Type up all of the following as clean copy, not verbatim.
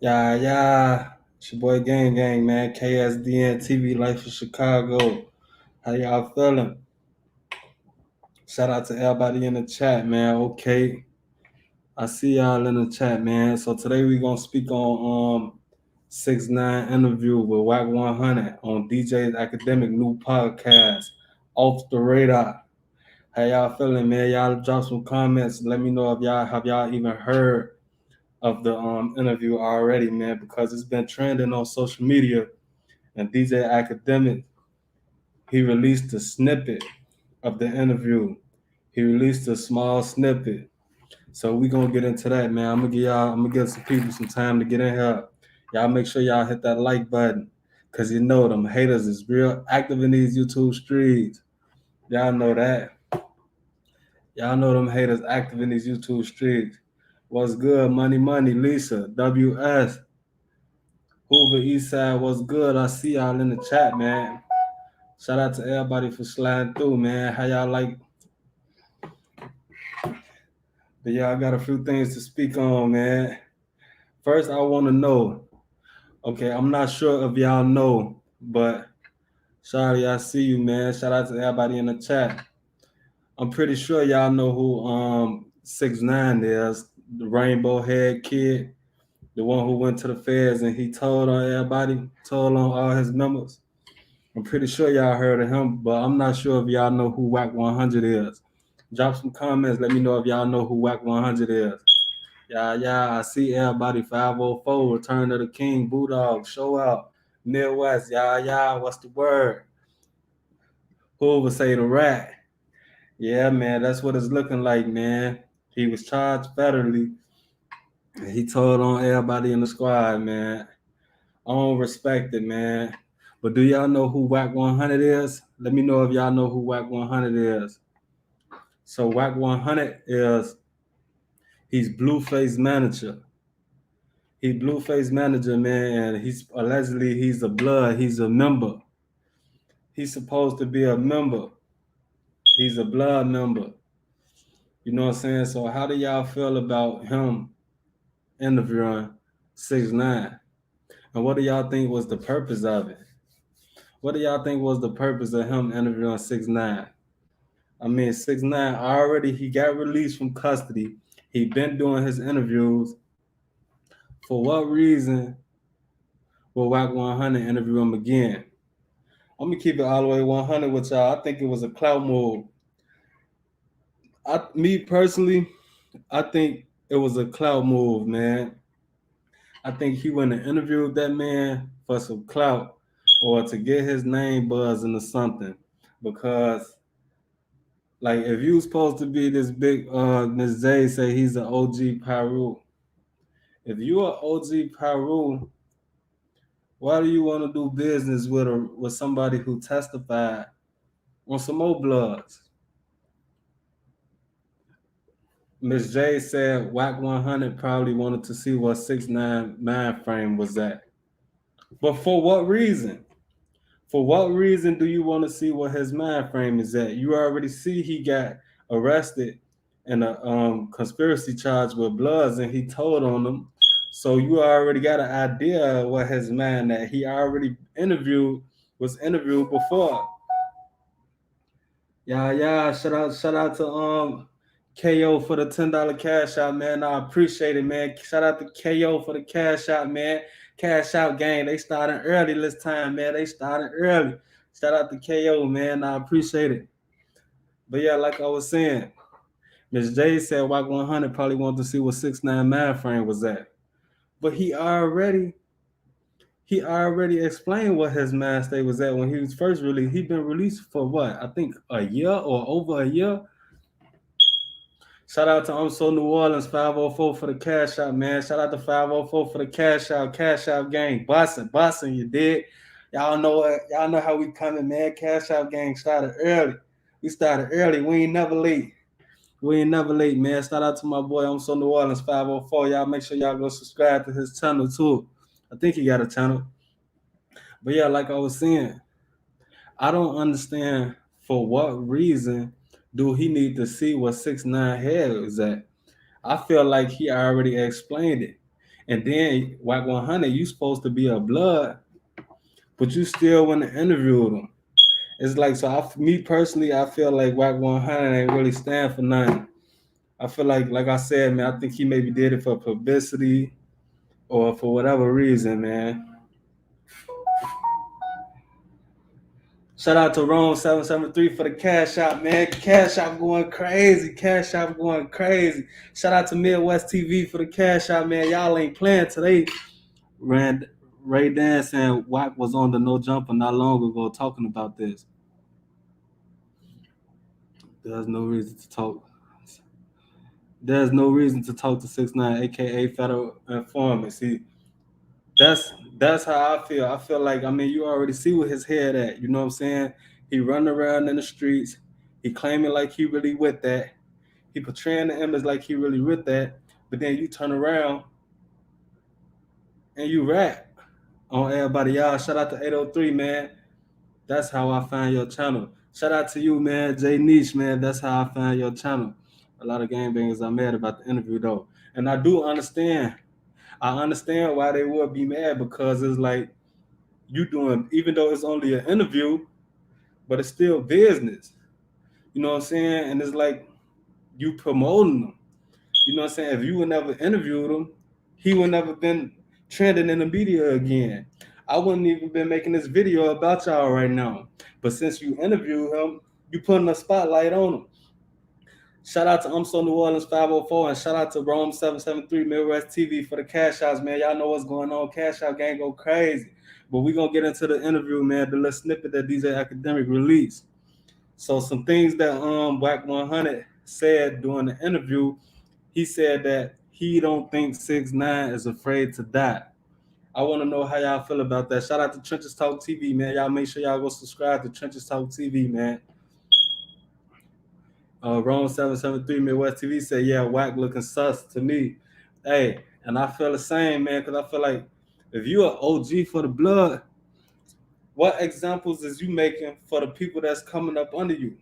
Yeah. It's your boy Gang, man. KSDNTV, Life of Chicago. How y'all feeling? Shout out to everybody in the chat, man. Okay. I see y'all in the chat, man. So today we gonna speak on 6ix9ine interview with Wack 100 on DJ Akademiks new podcast, Off the Radar. How y'all feeling, man? Y'all drop some comments. Let me know if y'all even heard of the interview already, man, because it's been trending on social media. And DJ Akademiks, he released a snippet of the interview. He released a small snippet. So we gonna get into that, man. I'm gonna give some people some time to get in here. Y'all make sure y'all hit that like button. Cause you know them haters is real active in these YouTube streets. Y'all know that. Y'all know them haters active in these YouTube streets. What's good? Money, Lisa, WS, Hoover Eastside, what's good? I see y'all in the chat, man. Shout out to everybody for sliding through, man. How y'all like? But yeah, I got a few things to speak on, man. First, I want to know. Okay, I'm not sure if y'all know, but Shawty, I see you, man. Shout out to everybody in the chat. I'm pretty sure y'all know who 6ix9ine is, the rainbow head kid, the one who went to the feds and he told on everybody, told on all his members. I'm pretty sure y'all heard of him, but I'm not sure if y'all know who Wack 100 is. Drop some comments. Let me know if y'all know who Wack 100 is. Yeah. I see everybody. 504, Return of the King, Bulldog, Show Out, Midwest. Yeah. What's the word? Who would say the rat? Yeah, man. That's what it's looking like, man. He was charged federally. He told on everybody in the squad, man. I don't respect it, man. But do y'all know who Wack 100 is? Let me know if y'all know who Wack 100 is. So Wack 100 is he's Blueface manager. He Blueface manager, man, and he's allegedly he's a blood, he's a member. He's supposed to be a member. He's a blood member. You know what I'm saying? So how do y'all feel about him interviewing 6ix9ine? And what do y'all think was the purpose of it? What do y'all think was the purpose of him interviewing 6ix9ine? I mean, 6ix9ine already he got released from custody. He been doing his interviews. For what reason will Wack 100 interview him again? I'm gonna keep it all the way 100 with y'all. I think it was a clout move. Me personally, I think it was a clout move, man. I think he went and interviewed that man for some clout or to get his name buzzing or something. Because like if you supposed to be this big Ms. Zay say he's an OG Pyru. If you are OG Pyru, why do you want to do business with somebody who testified on some more bloods? Miss J said Wack 100 probably wanted to see what 6ix9ine mind frame was at. But for what reason? For what reason do you want to see what his mind frame is at? You already see he got arrested in a conspiracy charge with Bloods and he told on them. So you already got an idea of what his mind at. He already was interviewed before. Yeah. Shout out to KO for the $10 cash out, man. I appreciate it, man. Shout out to KO for the cash out, man. Cash out gang. They starting early this time, man. They starting early. Shout out to KO, man. I appreciate it. But yeah, like I was saying, Miss J said Wack 100 probably wanted to see what 6ix9ine mind frame was at. But he already explained what his mind state was at when he was first released. He'd been released for what? I think a year or over a year. Shout out to I'm So New Orleans 504 for the cash out, man. Shout out to 504 for the cash out gang. Bussin', you dig? Y'all know how we coming, man. Cash out gang started early. We started early. We ain't never late. Man. Shout out to my boy I'm So New Orleans 504. Y'all make sure y'all go subscribe to his channel too. I think he got a channel. But yeah, like I was saying, I don't understand for what reason do he need to see what 6ix9ine head is at. I feel like he already explained it. And then Wack 100, you supposed to be a blood, but you still want to interview them. It's like, so me personally, I feel like Wack 100 ain't really stand for nothing. I feel like I said, man, I think he maybe did it for publicity or for whatever reason, man. Shout out to Rome 773 for the cash out, man. Cash out going crazy. Cash out going crazy. Shout out to Midwest TV for the cash out, man. Y'all ain't playing today. Ray Dan saying Wack was on the No Jumper not long ago talking about this. There's no reason to talk. There's no reason to talk to 6ix9ine, aka federal informant. See, that's how I feel. I feel like, I mean, you already see what his head at. You know what I'm saying? He running around in the streets. He claiming like he really with that. He portraying the image like he really with that. But then you turn around and you rap on everybody. Y'all, shout out to 803, man. That's how I find your channel. Shout out to you, man. Jay Niche, man. That's how I find your channel. A lot of gangbangers are mad about the interview, though. And I do understand. I understand why they would be mad, because it's like, you doing, even though it's only an interview, but it's still business. You know what I'm saying? And it's like, you promoting them. You know what I'm saying? If you would never interviewed him, he would never been trending in the media again. I wouldn't even been making this video about y'all right now. But since you interviewed him, you putting a spotlight on him. Shout out to I'm So New Orleans 504, and shout out to Rome 773 Midwest TV for the cash outs, man. Y'all know what's going on. Cash out gang go crazy. But we're going to get into the interview, man, the little snippet that DJ Akademiks released. So some things that Wack 100 said during the interview, he said that he don't think 6ix9ine is afraid to die. I want to know how y'all feel about that. Shout out to Trenches Talk TV, man. Y'all make sure y'all go subscribe to Trenches Talk TV, man. Rome 773 Midwest TV said, yeah, Wack looking sus to me. Hey, and I feel the same, man, because I feel like if you are OG for the blood, what examples is you making for the people that's coming up under you?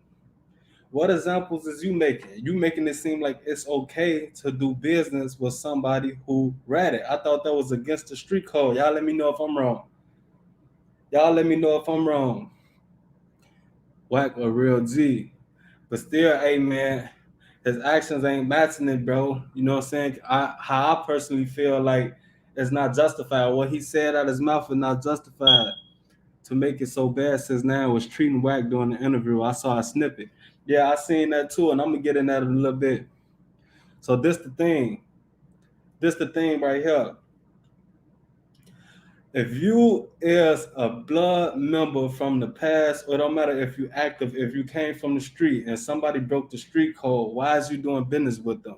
What examples is you making? You making it seem like it's okay to do business with somebody who read it. I thought that was against the street code. Y'all let me know if I'm wrong. Y'all let me know if I'm wrong. Wack a real G. But still, hey, man, his actions ain't matching it, bro. You know what I'm saying? How I personally feel like it's not justified. What he said out his mouth is not justified. To make it so bad, 6ix9ine was treating Wack during the interview. I saw a snippet. Yeah, I seen that too, and I'm gonna get in that in a little bit. So this the thing. This the thing right here. If you is a blood member from the past, or it don't matter if you active, if you came from the street and somebody broke the street code, why is you doing business with them?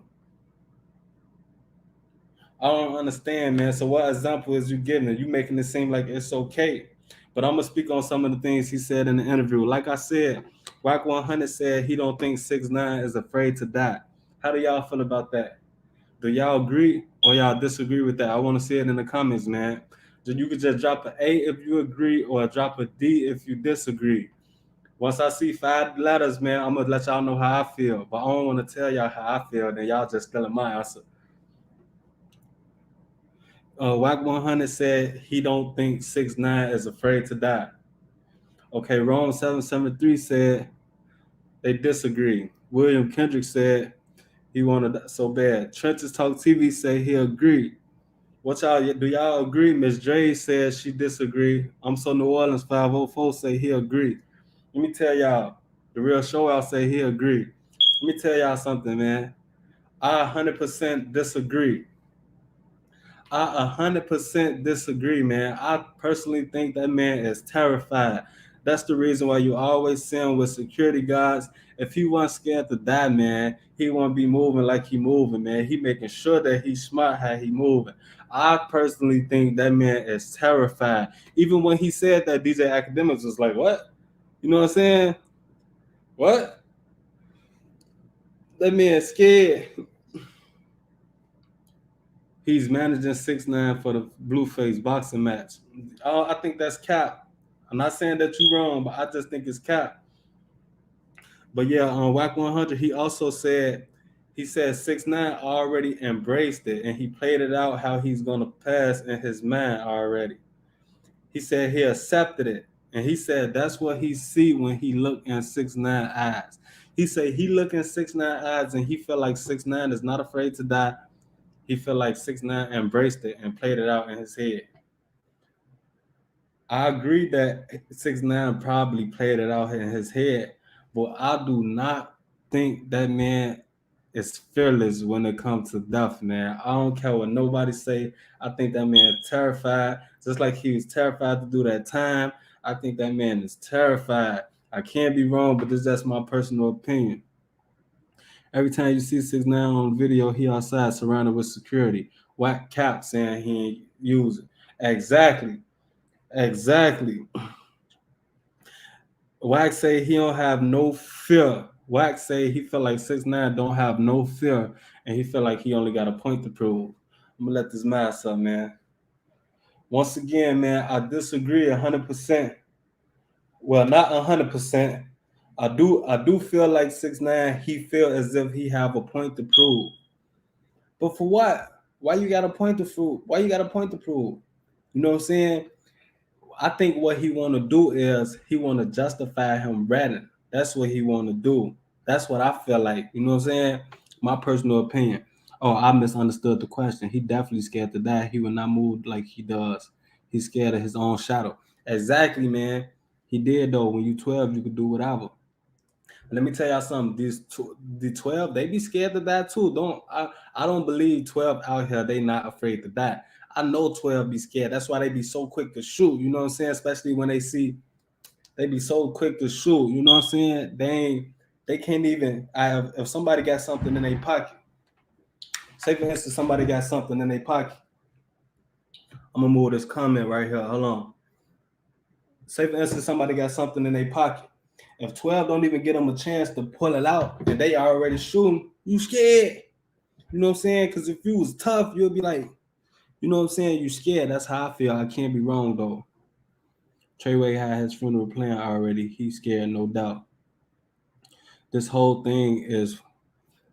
I don't understand, man. So what example is you giving? You making it seem like it's okay. But I'm gonna speak on some of the things he said in the interview. Like I said, Wack 100 said he don't think 6ix9ine is afraid to die. How do y'all feel about that? Do y'all agree or y'all disagree with that? I want to see it in the comments, man. You could just drop an A if you agree, or drop a D if you disagree. Once I see 5 letters, man, I'm gonna let y'all know how I feel. But I don't want to tell y'all how I feel, then y'all just stealing my answer. Wack 100 said he don't think 6ix9ine is afraid to die. Okay, Rome 773 said they disagree. William Kendrick said he wanted so bad. Trenches Talk TV say he agreed. What y'all do? Y'all agree? Miss Dre says she disagree. I'm So New Orleans 504 say he agreed. Let me tell y'all, the real show out say he agreed. Let me tell y'all something, man. I 100% disagree. I 100% disagree, man. I personally think that man is terrified. That's the reason why you always see him with security guards. If he wasn't scared to die, man, he won't be moving like he moving, man. He making sure that he's smart how he moving. I personally think that man is terrified. Even when he said that, DJ Akademiks was like, what? You know what I'm saying? What? That man scared. He's managing 6ix9ine for the Blueface boxing match. I think that's cap. I'm not saying that you're wrong, but I just think it's cap. But yeah, on Wack 100, he also said He said 6ix9ine already embraced it and he played it out how he's gonna pass in his mind already. He said he accepted it. And he said that's what he see when he look in 6ix9ine eyes. He said he look in 6ix9ine eyes and he feel like 6ix9ine is not afraid to die. He feel like 6ix9ine embraced it and played it out in his head. I agree that 6ix9ine probably played it out in his head, but I do not think that man is fearless when it comes to death, man. I don't care what nobody say. I think that man is terrified, just like he was terrified to do that time. I think that man is terrified. I can't be wrong, but this is just my personal opinion. Every time you see 6ix9ine on video, he outside surrounded with security. Wack cap saying he ain't using. Exactly. Wack say he don't have no fear. Wack say he feel like 6ix9ine don't have no fear, and he feel like he only got a point to prove. I'm gonna let this mask up, man. Once again, man, I disagree 100%. Well, not 100%. I do feel like 6ix9ine. He feel as if he have a point to prove. But for what? Why you got a point to prove? Why you got a point to prove? You know what I'm saying? I think what he want to do is he want to justify him ratting. That's what he want to do. That's what I feel like. You know what I'm saying? My personal opinion. Oh, I misunderstood the question. He definitely scared to die. He will not move like he does. He's scared of his own shadow. Exactly, man. He did though. When you 12, you could do whatever. Let me tell y'all something. The 12, they be scared to die too. I don't believe 12 out here, they not afraid to die. I know 12 be scared. That's why they be so quick to shoot. You know what I'm saying? Especially when they be so quick to shoot. You know what I'm saying? They can't even. If somebody got something in their pocket, say for instance somebody got something in their pocket. I'm gonna move this comment right here. Hold on. Say for instance somebody got something in their pocket. If 12 don't even get them a chance to pull it out and they already shooting, you scared. You know what I'm saying? Because if you was tough, you'll be like, you know what I'm saying? You scared. That's how I feel. I can't be wrong though. Treyway had his funeral planned already. He's scared, no doubt. This whole thing is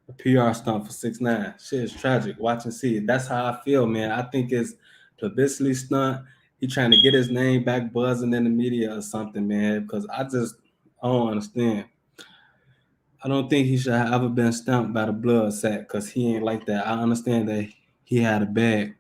a PR stunt for 6ix9ine. Shit is tragic. Watch and see it. That's how I feel, man. I think it's publicity stunt. He trying to get his name back buzzing in the media or something, man. Because I don't understand. I don't think he should have ever been stumped by the blood sack because he ain't like that. I understand that he had a bag,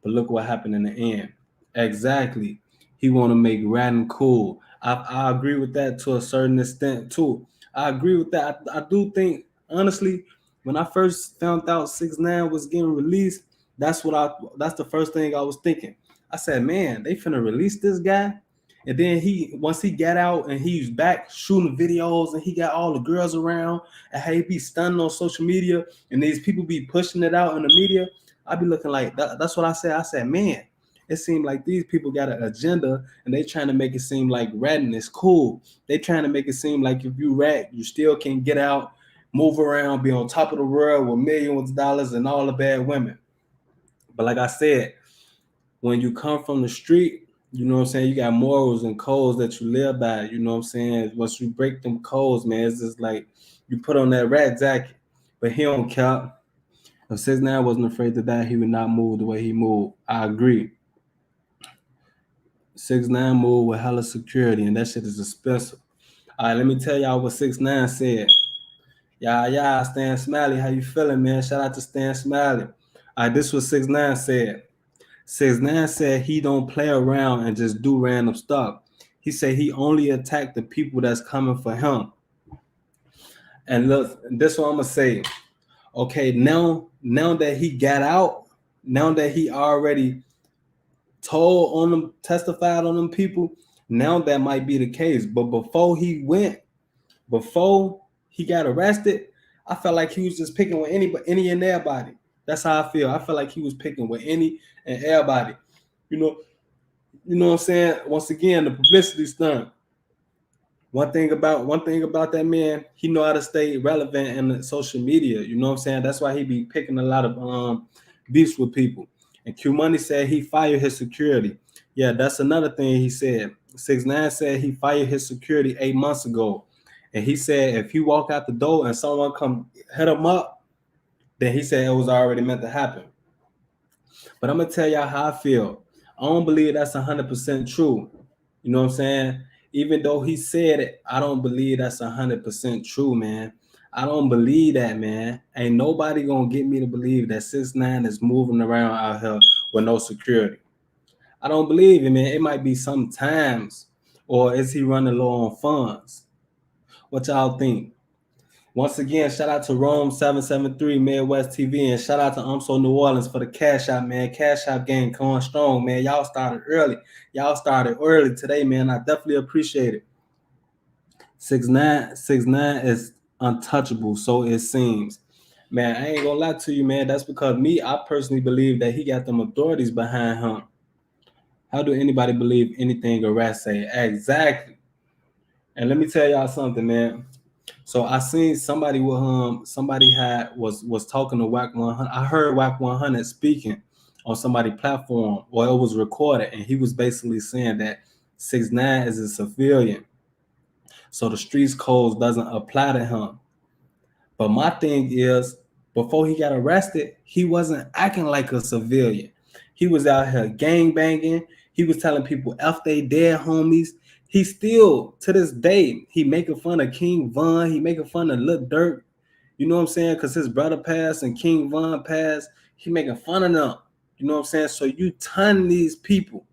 but look what happened in the end. Exactly. He want to make ratting cool. I agree with that to a certain extent too. I agree with that. I do think, honestly, when I first found out 6ix9ine was getting released, that's the first thing I was thinking. I said, man, they finna release this guy. And then once he got out and he's back shooting videos and he got all the girls around and how he be stunning on social media and these people be pushing it out in the media, I be looking like that's what I said. I said, man, it seemed like these people got an agenda and they trying to make it seem like ratting is cool. They trying to make it seem like if you rat, you still can get out, move around, be on top of the world with millions of dollars and all the bad women. But like I said, when you come from the street, you know what I'm saying, you got morals and codes that you live by. You know what I'm saying? Once you break them codes, man, it's just like you put on that rat jacket. But he don't care. If 6ix9ine wasn't afraid to die, he would not move the way he moved. I agree. 6ix9ine moved with hella security, and that shit is expensive. All right, let me tell y'all what 6ix9ine said. Yeah, Stan Smiley, how you feeling, man? Shout out to Stan Smiley. All right, this was 6ix9ine said. 6ix9ine said he don't play around and just do random stuff. He said he only attacked the people that's coming for him. And look, this is what I'm gonna say. Okay, now that he got out, now that he already told on them, testified on them people, now that might be the case. But before he got arrested, I felt like he was just picking with any and everybody. That's how I feel. I feel like he was picking with any and everybody. You know what I'm saying? Once again, the publicity stunt. One thing about that man, he know how to stay relevant in the social media. You know what I'm saying? That's why he be picking a lot of beefs with people. And Q Money said he fired his security. Yeah, that's another thing he said. 6ix9ine said he fired his security 8 months ago. And he said if he walk out the door and someone come hit him up, then he said it was already meant to happen. But I'm gonna tell y'all how I feel. I don't believe that's 100% true. You know what I'm saying? Even though he said it, I don't believe that's 100% true, man. I don't believe that, man. Ain't nobody gonna get me to believe that 6ix9ine is moving around out here with no security. I don't believe it, man. It might be sometimes, or is he running low on funds? What y'all think? Once again, shout out to Rome 773 Midwest TV, and shout out to So New Orleans for the Cash App, man. Cash App game going strong, man. Y'all started early. Y'all started early today, man. I definitely appreciate it. 6ix9ine is untouchable, so it seems. Man, I ain't gonna lie to you, man. That's because I personally believe that he got them authorities behind him. How do anybody believe anything a rat say? Exactly. And let me tell y'all something, man. So I seen somebody with somebody was talking to Wack 100. I heard Wack 100 speaking on somebody's platform, or it was recorded, and he was basically saying that 6ix9ine is a civilian, so the streets codes doesn't apply to him. But my thing is, before he got arrested, he wasn't acting like a civilian. He was out here gang banging. He was telling people F they dead homies. He still, to this day, he making fun of King Von. He making fun of Lil Durk. You know what I'm saying? Because his brother passed and King Von passed. He making fun of them. You know what I'm saying? So you ton these people.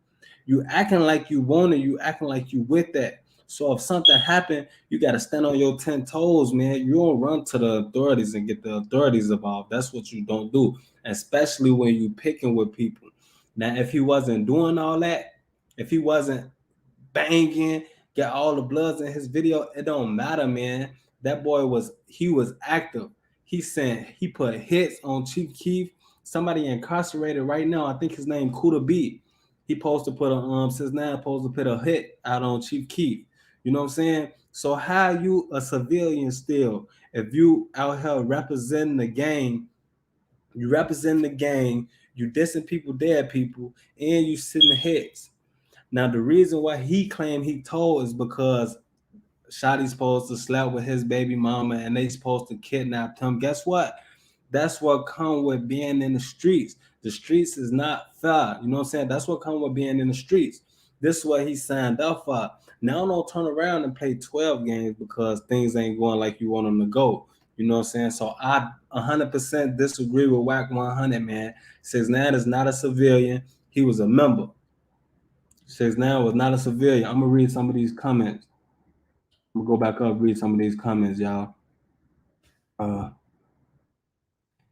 You acting like you want it. You acting like you with that. So if something happened, you got to stand on your 10 toes, man. You don't run to the authorities and get the authorities involved. That's what you don't do, especially when you picking with people. Now, if he wasn't doing all that, if he wasn't banging, get all the bloods in his video, it don't matter, man. That boy was active. He put hits on Chief Keef. Somebody incarcerated right now. I think his name Kuda B. He supposed to put a 6ix9ine supposed to put a hit out on Chief Keef. You know what I'm saying? So how you a civilian still? If you out here representing the gang, you dissing people, dead people, and you sitting hits. Now the reason why he claimed he told is because Shotty's supposed to slept with his baby mama and they supposed to kidnap him. Guess what? That's what come with being in the streets. The streets is not fair. You know what I'm saying? That's what come with being in the streets. This is what he signed up for. Now don't turn around and play 12 games because things ain't going like you want them to go. You know what I'm saying? So I 100% disagree with Wack 100, man. 6ix9ine is not a civilian. He was a member. 6ix9ine was not a civilian. I'm gonna read some of these comments. I'm gonna go back up, read some of these comments, y'all.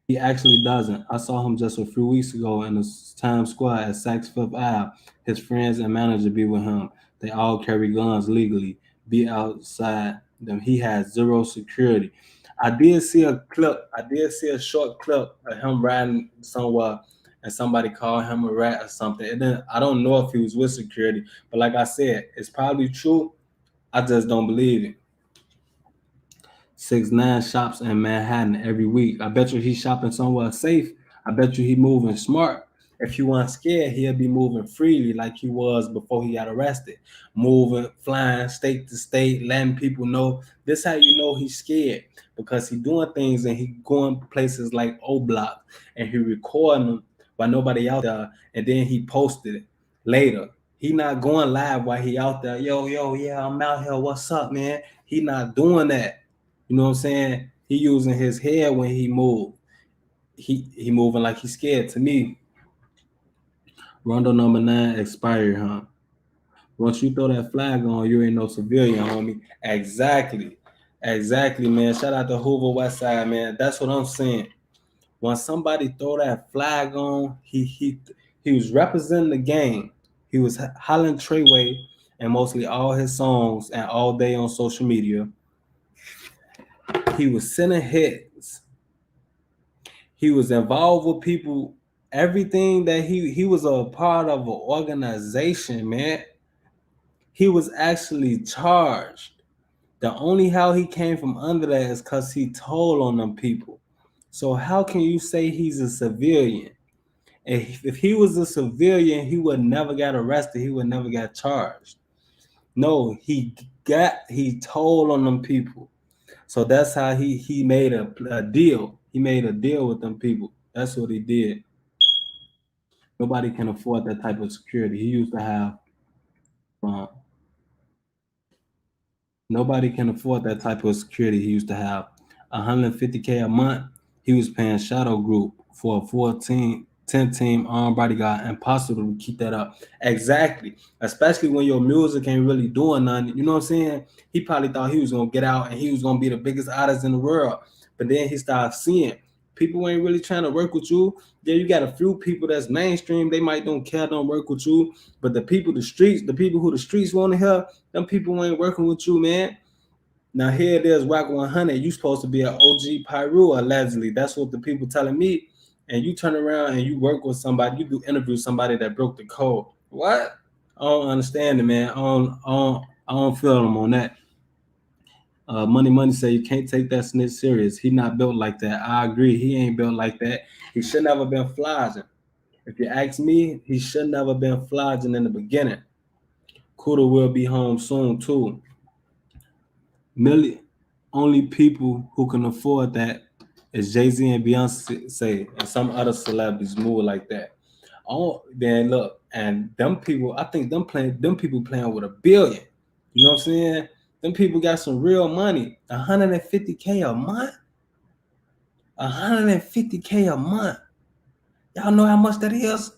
He actually doesn't. I saw him just a few weeks ago in the Times Square at Saks Fifth Ave. His friends and manager be with him. They all carry guns legally. Be outside them. He has zero security. I did see a clip. I did see a short clip of him riding somewhere, and somebody called him a rat or something. And then I don't know if he was with security, but like I said, it's probably true. I just don't believe it. 6ix9ine shops in Manhattan every week. I bet you he's shopping somewhere safe. I bet you he moving smart. If he wasn't scared, he'll be moving freely like he was before he got arrested. Moving, flying state to state, letting people know. This how you know he's scared, because he doing things and he going places like O Block and he recording them while nobody out there, and then he posted it later. He not going live while he out there. Yo, yeah, I'm out here. What's up, man? He not doing that. You know what I'm saying? He using his head when he move. He moving like he's scared to me. Rondo number 9 expired, huh? Once you throw that flag on, you ain't no civilian, homie. Exactly, man. Shout out to Hoover West Side, man. That's what I'm saying. When somebody throw that flag on, he was representing the game. He was hollering Treyway and mostly all his songs and all day on social media. He was sending hits. He was involved with people. Everything that he was a part of an organization, man. He was actually charged. The only how he came from under that is because he told on them people. So how can you say he's a civilian? If he was a civilian, he would never got arrested. He would never got charged. No, he told on them people. So that's how he made a deal. He made a deal with them people. That's what he did. Nobody can afford that type of security. He used to have um, Nobody can afford that type of security he used to have. 150K a month, he was paying Shadow Group for a 10 team armed bodyguard. Impossible to keep that up. Exactly. Especially when your music ain't really doing nothing. You know what I'm saying? He probably thought he was going to get out and he was going to be the biggest artist in the world. But then he started seeing people ain't really trying to work with you. Yeah, you got a few people that's mainstream. They might don't care, don't work with you. But the people, the streets, the people who the streets want to hear, them people ain't working with you, man. Now here it is, Wack 100. You supposed to be an OG Pyru allegedly. That's what the people telling me. And you turn around and you work with somebody. You do interview somebody that broke the code. What? I don't understand it, man. I don't feel them on that. Money say you can't take that snitch serious. He not built like that. I agree. He ain't built like that. He should never been flogging. If you ask me, he should never been flogging in the beginning. Kuda will be home soon too. Million only people who can afford that is Jay-Z and Beyonce and some other celebrities move like that. Oh, then look, and them people, I think them people playing with a billion. You know what I'm saying? Them people got some real money. 150K a month. 150K a month. Y'all know how much that is?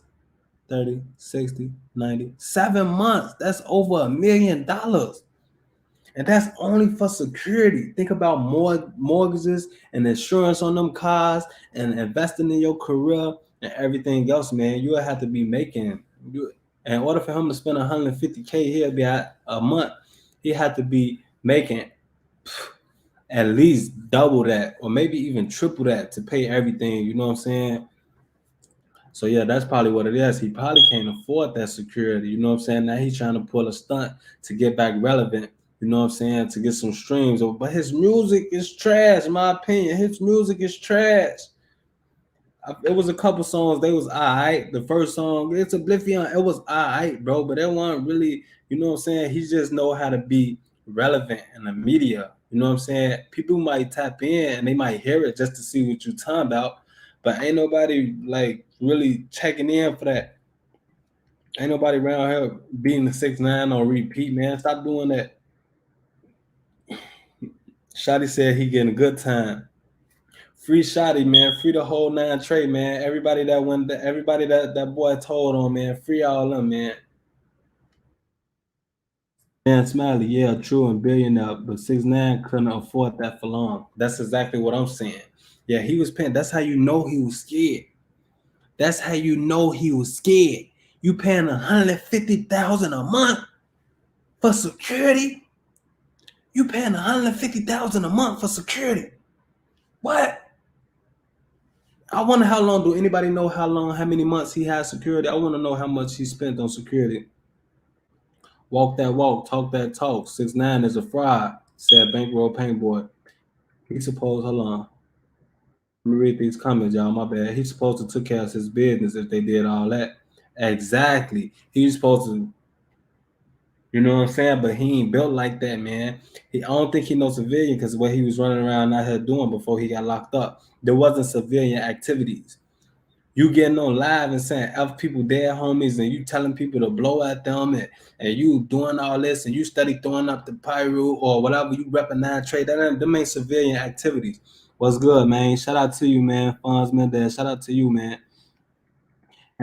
30, 60, 90, 7 months. That's over $1 million. And that's only for security. Think about more mortgages and insurance on them cars and investing in your career and everything else, man. You'll have to be making in order for him to spend 150K he'll be at a month, he had to be making at least double that or maybe even triple that to pay everything. You know what I'm saying? So yeah, that's probably what it is. He probably can't afford that security. You know what I'm saying? Now he's trying to pull a stunt to get back relevant. You know what I'm saying? To get some streams. But his music is trash, in my opinion. His music is trash. It was a couple songs. They was alright. The first song, it's Oblivion. It was alright, bro. But it wasn't really. You know what I'm saying? He just know how to be relevant in the media. You know what I'm saying? People might tap in and they might hear it just to see what you talking about. But ain't nobody like really checking in for that. Ain't nobody around here beating the 6ix9ine on repeat, man. Stop doing that. Shotty said he getting a good time. Free Shotty, man. Free the whole 9 trade, man. Everybody that boy told on, man. Free all them, man. Man, Smiley, yeah, true and billionaire, but 6ix9ine couldn't afford that for long. That's exactly what I'm saying. Yeah, he was paying. That's how you know he was scared. That's how you know he was scared. You paying 150,000 a month for security? You paying 150,000 a month for security? What? I wonder how long. Do anybody know how many months he had security? I want to know how much he spent on security. Walk that walk, talk that talk. 6ix9ine is a fraud, said Bankroll Paintboy. He supposed, hold on. Let me read these comments, y'all. My bad. He's supposed to took care of his business if they did all that. Exactly. He's supposed to, you know what I'm saying? But he ain't built like that, man. I don't think he knows civilian because what he was running around out here doing before he got locked up. There wasn't civilian activities. You getting on live and saying F people dead homies and you telling people to blow at them and you doing all this and you study throwing up the pyro or whatever you repping 9 trade. Them ain't civilian activities. What's good, man? Shout out to you, man. Fonz Mendez, shout out to you, man.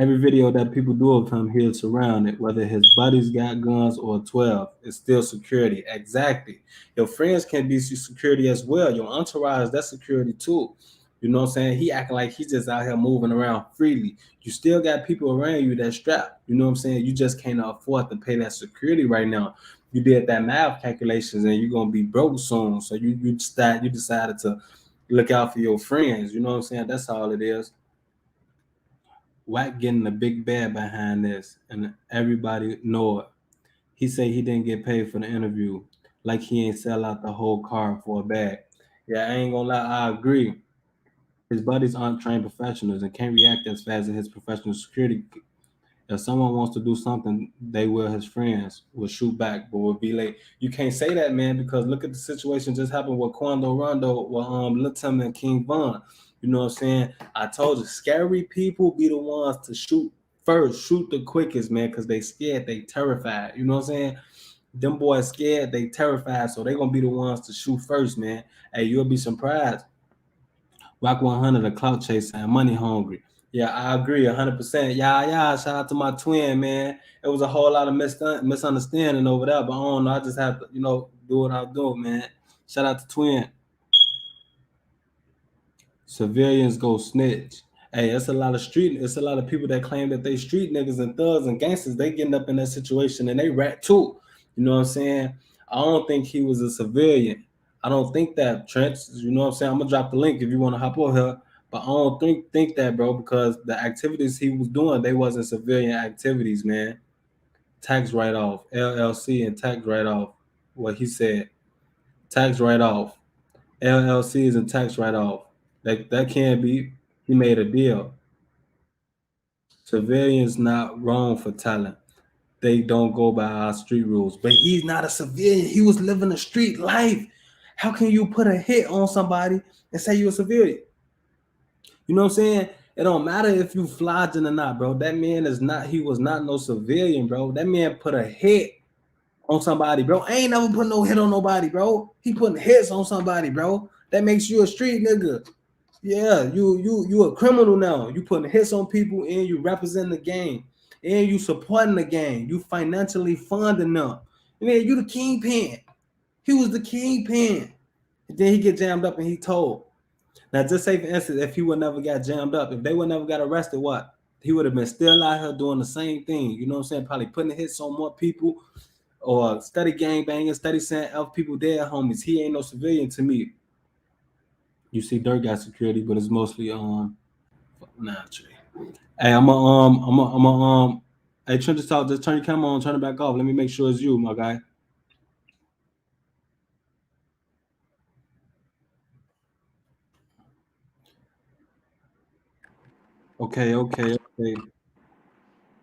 Every video that people do of him, he'll surround it. Whether his buddies got guns or 12, it's still security. Exactly. Your friends can be security as well. Your entourage, that's security too. You know what I'm saying? He acting like he's just out here moving around freely. You still got people around you that strapped. You know what I'm saying? You just can't afford to pay that security right now. You did that math calculations and you're gonna be broke soon. So you decided to look out for your friends. You know what I'm saying? That's all it is. Wack getting the big bad behind this, and everybody know it. He say he didn't get paid for the interview, like he ain't sell out the whole car for a bag. Yeah, I ain't gonna lie, I agree. His buddies aren't trained professionals and can't react as fast as his professional security If someone wants to do something, they will, his friends will shoot back, but will be late. You can't say that, man, because look at the situation just happened with Quando Rondo, with Lil Tim and King Von. You know what I'm saying? I told you, scary people be the ones to shoot first, shoot the quickest, man, because they scared, they terrified. You know what I'm saying? Them boys scared, they terrified, so they gonna be the ones to shoot first, man. Hey, you'll be surprised. Wack 100, a clout chaser and money hungry. Yeah, I agree 100%. Yeah. Shout out to my twin, man. It was a whole lot of misunderstanding over there, but I don't know. I just have to, do what I do, man. Shout out to twin. Civilians go snitch. Hey, it's a lot of people that claim that they street niggas and thugs and gangsters. They getting up in that situation and they rat too. You know what I'm saying? I don't think he was a civilian. I don't think that, Trent. You know what I'm saying? I'm gonna drop the link if you want to hop on here. But I don't think that, bro, because the activities he was doing, they wasn't civilian activities, man. Tax write-off, LLC and tax write-off. What he said. Tax write-off. LLCs and tax write-off. That can't be. He made a deal. Civilians not wrong for talent. They don't go by our street rules. But he's not a civilian. He was living a street life. How can you put a hit on somebody and say you're a civilian? You know what I'm saying? It don't matter if you flogging or not, bro. That man he was not no civilian, bro. That man put a hit on somebody, bro. I ain't never put no hit on nobody, bro. He putting hits on somebody, bro. That makes you a street nigga. Yeah, you a criminal now. You putting hits on people and you representing the game. And you supporting the game. You financially funding them. Man, you the kingpin. He was the kingpin. And then he get jammed up and he told. Now, just say for instance, if he would never got jammed up, if they would never got arrested, what? He would have been still out here doing the same thing. You know what I'm saying? Probably putting hits on more people or study gang banging, study saying F people dead, homies. He ain't no civilian to me. You see, Dirk got security, but it's mostly naturally. Hey, hey, Trent, just turn your camera on, turn it back off. Let me make sure it's you, my guy. Okay.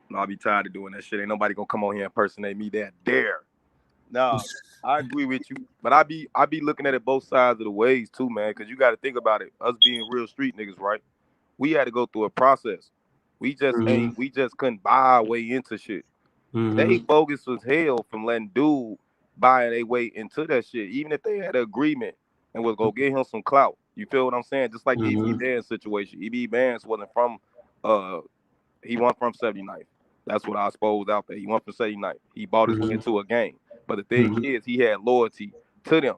No, I'll be tired of doing that shit. Ain't nobody gonna come on here and impersonate me that dare. No, I agree with you, but I be looking at it both sides of the ways too, man. Because you got to think about it. Us being real street niggas, right? We had to go through a process. We just couldn't buy our way into shit. They bogus as hell from letting dude buy their way into that shit, even if they had an agreement and was gonna get him some clout. You feel what I'm saying? Just like the E.B. Vance situation. E.B. Vance wasn't from he went from 79th. That's what I suppose out there. He went from 79th. He bought his way into a gang. But the thing is, he had loyalty to them.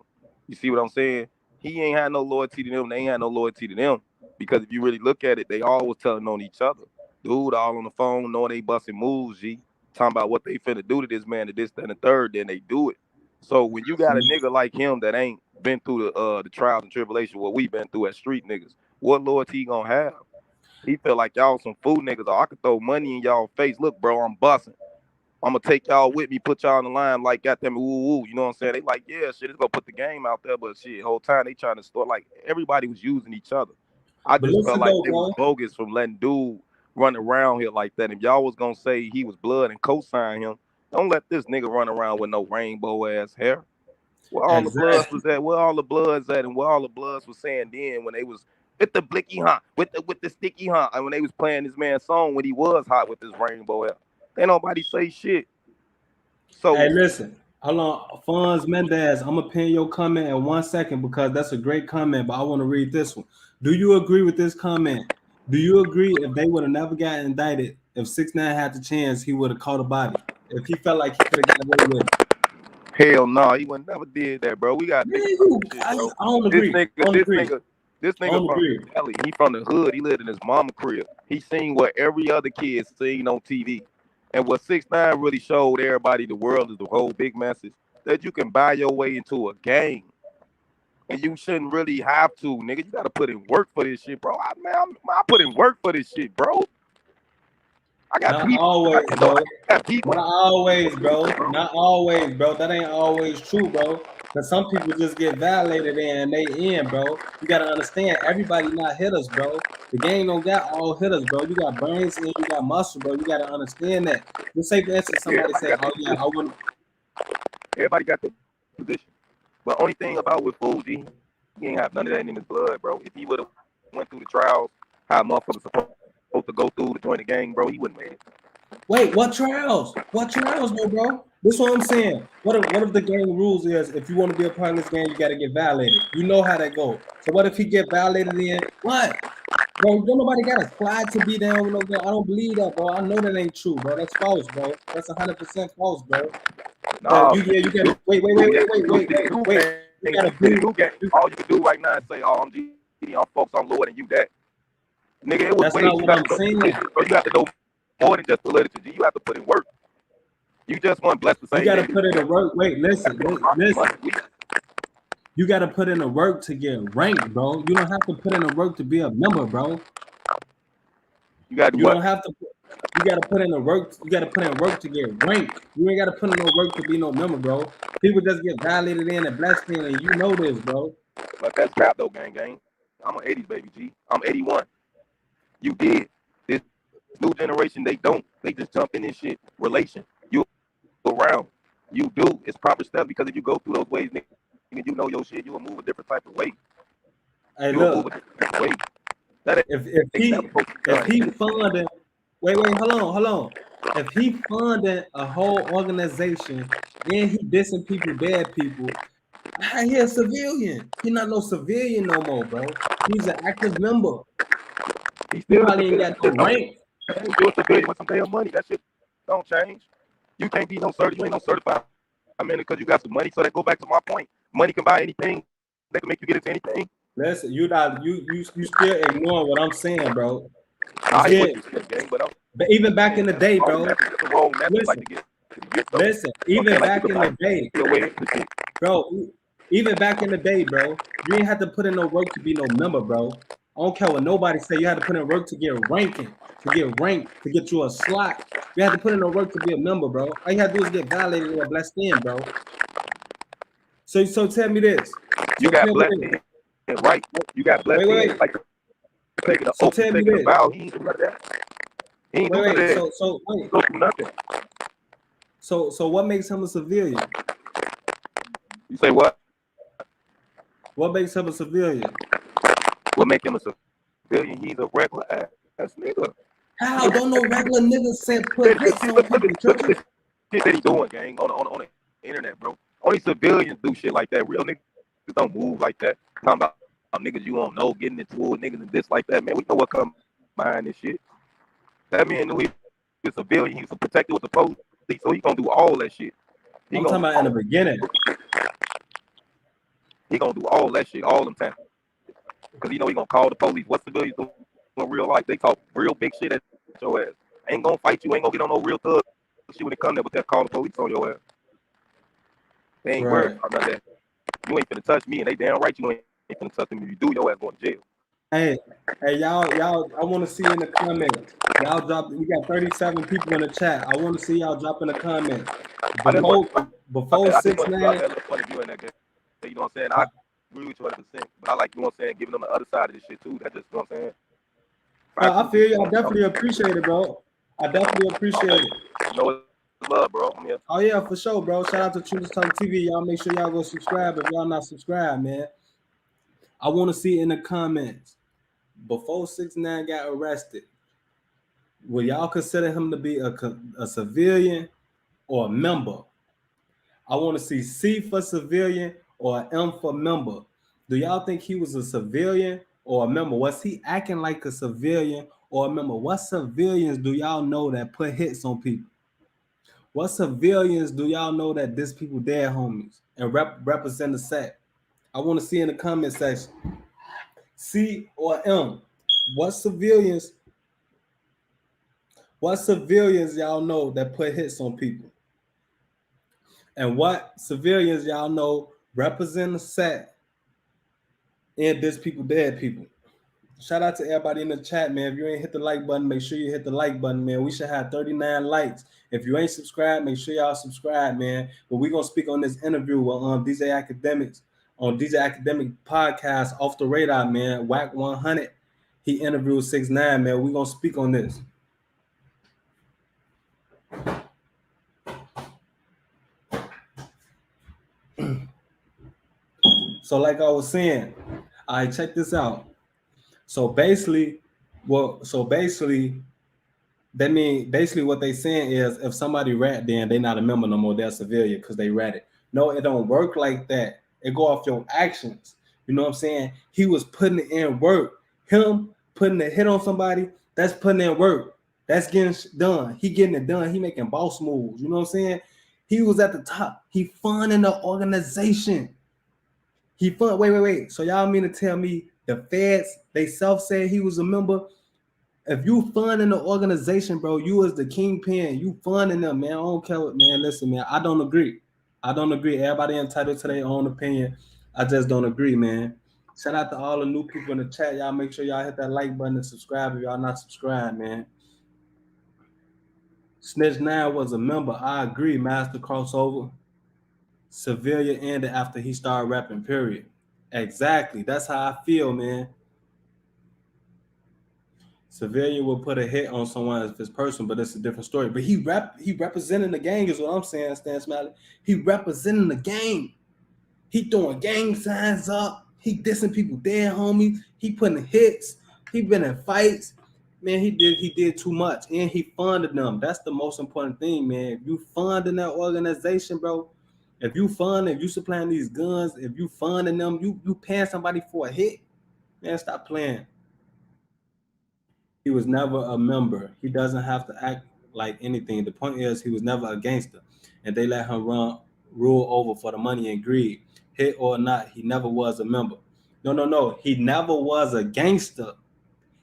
You see what I'm saying? He ain't had no loyalty to them. They ain't had no loyalty to them. Because if you really look at it, they all was telling on each other. Dude, all on the phone, knowing they busting moves, G. Talking about what they finna do to this man, to this, that, and the third, then they do it. So when you got a nigga like him that ain't been through the trials and tribulations, what we been through as street niggas, what loyalty he gonna have? He feel like y'all some fool niggas, or I could throw money in y'all face. Look, bro, I'm busting. I'm gonna take y'all with me, put y'all on the line like goddamn woo. You know what I'm saying? They like, yeah, shit, it's gonna put the game out there, but shit, whole time they trying to store like everybody was using each other. I just felt like they was bogus from letting dude run around here like that. If y'all was gonna say he was blood and co-sign him, don't let this nigga run around with no rainbow ass hair. Where all the bloods was at, where all the bloods at, and where all the bloods was saying then when they was with the blicky hunt, with the sticky hunt, and when they was playing this man's song when he was hot with this rainbow hair. Ain't nobody say shit. So hey, listen, hold on, Fonz Mendez. I'm gonna pin your comment in 1 second because that's a great comment, but I want to read this one. Do you agree with this comment? Do you agree if they would have never got indicted, if 6ix9ine had the chance, he would have caught a body? If he felt like he could have got away with it? Hell no, he would never did that, bro. We got I don't agree. This nigga from Delhi, he from the hood. He lived in his mama crib. He seen what every other kid seen on TV. And what 6ix9ine really showed everybody, the world, is the whole big message that you can buy your way into a gang. And you shouldn't really have to, nigga. You gotta put in work for this shit, bro. I put in work for this shit, bro. I got not people. Always, bro. I got people. Not always, bro. Not always, bro. That ain't always true, bro. But some people just get violated and they in, bro. You gotta understand, everybody not hitters, bro. The game don't got all hitters, bro. You got brains and you got muscle, bro. You gotta understand that. Let's say, for instance, somebody say, "Oh yeah, I want." Everybody got the position, but only thing about with Fuji, he ain't have none of that in his blood, bro. If he would have went through the trials, how motherfuckers supposed to go through to join the gang, bro, he wouldn't made it. Wait, what trials? What trials, bro? That's what I'm saying. What if the game rules is if you want to be a part of this game, you got to get violated. You know how that go. So what if he get violated in what? Bro, don't nobody got a slide to be down with no gun. I don't believe that, bro. I know that ain't true, bro. That's false, bro. That's 100% false, bro. Nah, You gotta wait. You gotta do. All you can do right now is say, "Oh, I'm G, I'm folks, I'm lower than you." That nigga, it was That's way not you what got I'm to saying. bro, you have to know more than just validity. G. You have to put in work. You just want blessed to say You gotta put in the work. Wait, listen. You gotta put in the work to get ranked, bro. You don't have to put in the work to be a member, bro. You gotta do You what? don't have to. You gotta put in the work. You gotta put in work to get ranked. You ain't gotta put in no work to be no member, bro. People just get violated in and blessed in, and you know this, bro. But that's crap though, gang. I'm an 80s baby, G. I'm 81. You did. This new generation, they don't. They just jump in this shit. Relation. You around. You do. It's proper stuff because if you go through those ways, nigga, you know your shit, you will move a different type of way. Hey, you look. will move a different way. That If he funding, wait, hold on. If he funding a whole organization and he dissing people, bad people, he a civilian. He not no civilian no more, bro. He's an active member. He probably ain't got no rank. You a civilian with some damn money. That shit don't change. You can't be no certified. You ain't no certified. I mean, because you got some money. So that go back to my point. Money can buy anything. They can make you get into anything. Listen, you still ignoring what I'm saying, bro. But even back in the day, bro. Listen, even back in the day, bro. Even back in the day, bro, you ain't have to put in no work to be no member, bro. I don't care what nobody say. You had to put in work to get ranking, to get ranked, to get you a slot. You had to put in no work to be a member, bro. All you had to do is get violated or blessed in, bro. So tell me this. You got blessed in, right? You got blessed in. Like, so tell me this. He ain't do that. Wait. Go through nothing. So what makes him a civilian? You say what? What makes him a civilian? What make him a civilian? He's a regular ass nigga. How? Don't no regular nigga put hits on people. Shit that he doing, gang, on the internet, bro. Only civilians do shit like that. Real niggas don't move like that. Talking about niggas you don't know getting into it, niggas and this like that, man. We know what comes behind this shit. That man knew he was a civilian. He was protected with the police, so he gonna do all that shit. I'm talking about in the beginning. He gonna do all that shit all the time. Because he know he gonna call the police. What civilians do in real life? They talk real big shit at your ass. Ain't gonna fight you. Ain't gonna get on no real thug shit when they come there, but they'll call the police on your ass. They ain't worried about that. You ain't finna touch me, and they damn right you ain't finna touch me. If you do, your ass going to jail. Hey, y'all, I want to see in the comments. Y'all drop. We got 37 people in the chat. I want to see y'all drop in the comments. Before 6ix9ine. You know what I'm saying? I agree with you 100%, but I like, you know what I'm saying, giving them the other side of this shit too. That just, you know what I'm saying? I feel you. I definitely appreciate it, bro. I definitely appreciate it. You know, it's love, bro. I'm here. Oh yeah, for sure, bro. Shout out to Truth Talk TV. Y'all make sure y'all go subscribe if y'all not subscribed, man. I want to see in the comments. Before 6ix9ine got arrested, will y'all consider him to be a civilian or a member? I want to see C for civilian or M for member. Do y'all think he was a civilian or a member? Was he acting like a civilian or a member? What civilians do y'all know that put hits on people? What civilians do y'all know that diss people dead homies and represent the set? I want to see in the comment section. C or M. What civilians y'all know that put hits on people? And what civilians y'all know represent the set and diss people dead people? Shout out to everybody in the chat, man. If you ain't hit the like button, make sure you hit the like button, man. We should have 39 likes. If you ain't subscribed, make sure y'all subscribe, man. But we're gonna speak on this interview with DJ Akademiks on DJ Akademiks podcast, Off the Radar, man. Wack 100. He interviewed 6ix9ine, man. We're gonna speak on this. So, like I was saying, all right, check this out. So basically, that mean basically what they saying is if somebody rat, then they not a member no more, they're a civilian because they ratted. No, it don't work like that. It go off your actions. You know what I'm saying? He was putting in work. Him putting a hit on somebody, that's putting in work. That's getting done. He getting it done. He making boss moves. You know what I'm saying? He was at the top. He funding the organization. He fund. Wait. So y'all mean to tell me the feds, they self said he was a member? If you funding the organization, bro, you as the kingpin, you funding them, man. I don't care what, man. Listen, man, I don't agree. Everybody entitled to their own opinion. I just don't agree, man. Shout out to all the new people in the chat. Y'all make sure y'all hit that like button and subscribe if y'all not subscribed, man. Snitch9 was a member. I agree. Master crossover. Civilian ended after he started rapping, period. Exactly. That's how I feel, man. Civilian will put a hit on someone as his person, but it's a different story. But he representing the gang is what I'm saying, Stan Smiley. He representing the gang. He throwing gang signs up. He dissing people dead, homies. He putting hits. He been in fights. Man, he did too much. And he funded them. That's the most important thing, man. If you funding that organization, bro, if you supplying these guns, if you funding them, you paying somebody for a hit, man, stop playing. He was never a member. He doesn't have to act like anything. The point is, he was never a gangster, and they let him rule over for the money and greed. Hit or not, he never was a member. No. He never was a gangster.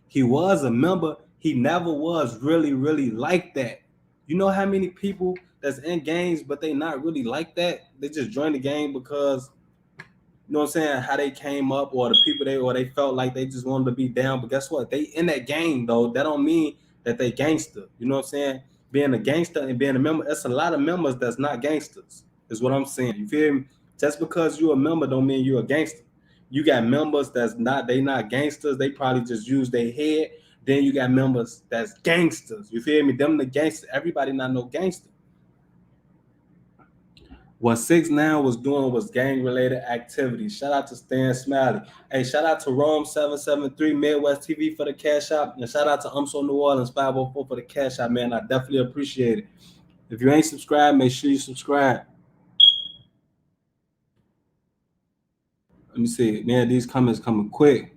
He was a member. He never was really like that. You know how many people that's in gangs, but they not really like that? They just join the gang because, you know what I'm saying, how they came up, or the people they felt like they just wanted to be down. But guess what? They in that gang though. That don't mean that they gangster. You know what I'm saying? Being a gangster and being a member, that's a lot of members that's not gangsters, is what I'm saying. You feel me? Just because you a member don't mean you a gangster. You got members that's not gangsters. They probably just use their head. Then you got members that's gangsters. You feel me? Them the gangsters. Everybody not no gangster. What 6ix9ine was doing was gang-related activities. Shout out to Stan Smiley. Hey, shout out to Rome 773 Midwest TV for the cashapp. And shout out to UMSO New Orleans 504 for the cashapp, man. I definitely appreciate it. If you ain't subscribed, make sure you subscribe. Let me see. Man, these comments coming quick.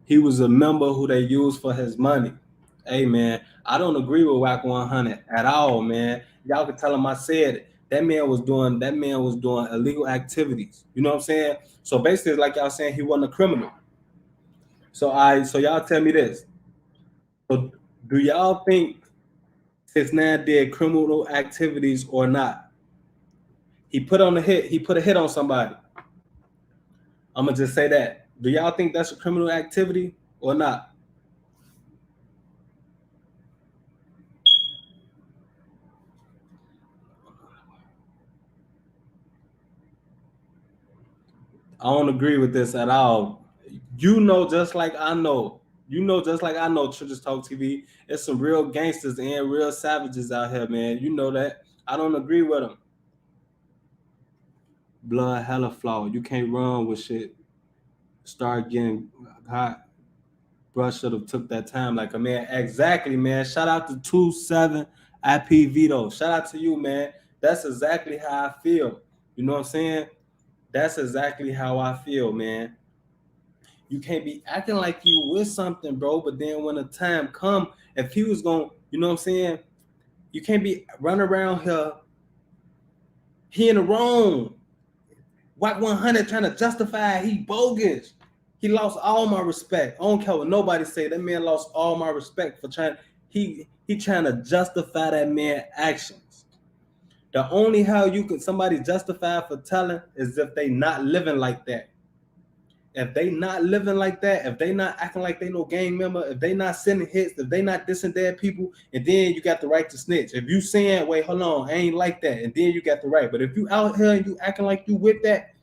He was a member who they used for his money. Hey, man, I don't agree with Wack 100 at all, man. Y'all can tell him I said it. That man was doing illegal activities. You know what I'm saying? So basically, like y'all saying, he wasn't a criminal. So y'all tell me this. So do y'all think 6ix9ine did criminal activities or not? He put a hit on somebody. I'm gonna just say that. Do y'all think that's a criminal activity or not? I don't agree with this at all. You know, just like I know. Churches Talk TV. It's some real gangsters and real savages out here, man. You know that. I don't agree with them. Blood hella flawed. You can't run with shit. Start getting hot. Bruh should have took that time like a man. Exactly, man. Shout out to 27 IPV though. Shout out to you, man. That's exactly how I feel. You know what I'm saying? That's exactly how I feel, man. You can't be acting like you with something, bro. But then when the time come, if he was going, you know what I'm saying? You can't be running around here. He in the wrong. Wack 100 trying to justify he bogus. He lost all my respect. I don't care what nobody say. That man lost all my respect for trying. He trying to justify that man actions. The only how you can somebody justify for telling is if they not living like that. if they not living like that, if they not acting like they no gang member, if they not sending hits, if they not dissing dead people, and then you got the right to snitch. If you saying, wait, hold on, I ain't like that, and then you got the right. But if you out here and you acting like you with that,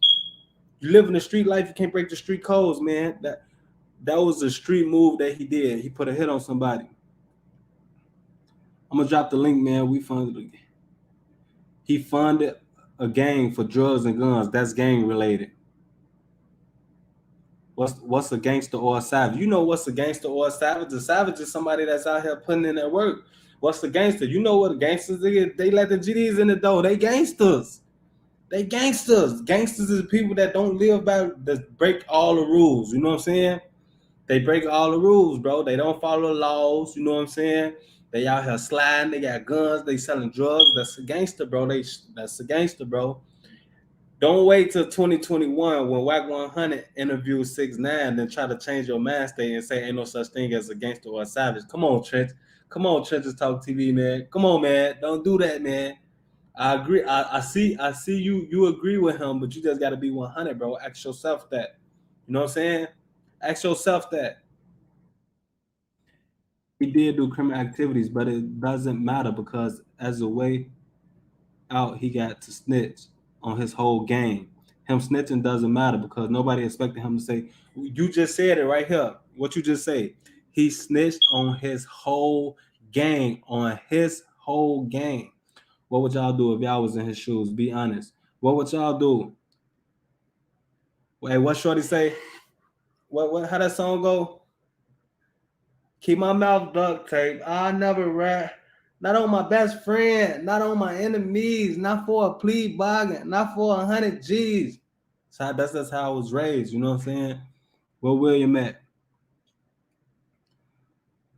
you live in the street life, you can't break the street codes, man. That was a street move that he did. He put a hit on somebody. I'm gonna drop the link, man. He funded a gang for drugs and guns. That's gang related. What's a gangster or a savage? You know what's a gangster or a savage? A savage is somebody that's out here putting in their work. What's the gangster? You know what the gangsters is? They let the GDs in the door. They gangsters. They gangsters. Gangsters is people that don't live by, that break all the rules. You know what I'm saying? They break all the rules, bro. They don't follow the laws. You know what I'm saying? They out here sliding. They got guns. They selling drugs. That's a gangster, bro. That's a gangster, bro. Don't wait till 2021 when Wack 100 interviews 6ix9ine, then try to change your mind state and say ain't no such thing as a gangster or a savage. Come on, Trench. Come on, Trenches Talk TV, man. Come on, man. Don't do that, man. I agree. I see you agree with him, but you just got to be 100, bro. Ask yourself that. You know what I'm saying? Ask yourself that. He did do criminal activities, but it doesn't matter because as a way out, he got to snitch on his whole gang. Him snitching doesn't matter because nobody expected him to say, you just said it right here. What you just say? He snitched on his whole gang, on his whole gang. What would y'all do if y'all was in his shoes? Be honest. What would y'all do? Wait, what Shorty say? What how that song go? Keep my mouth duct tape. I never rat. Not on my best friend, not on my enemies, not for a plea bargain, not for 100 G's. So that's how I was raised, you know what I'm saying? Where William at?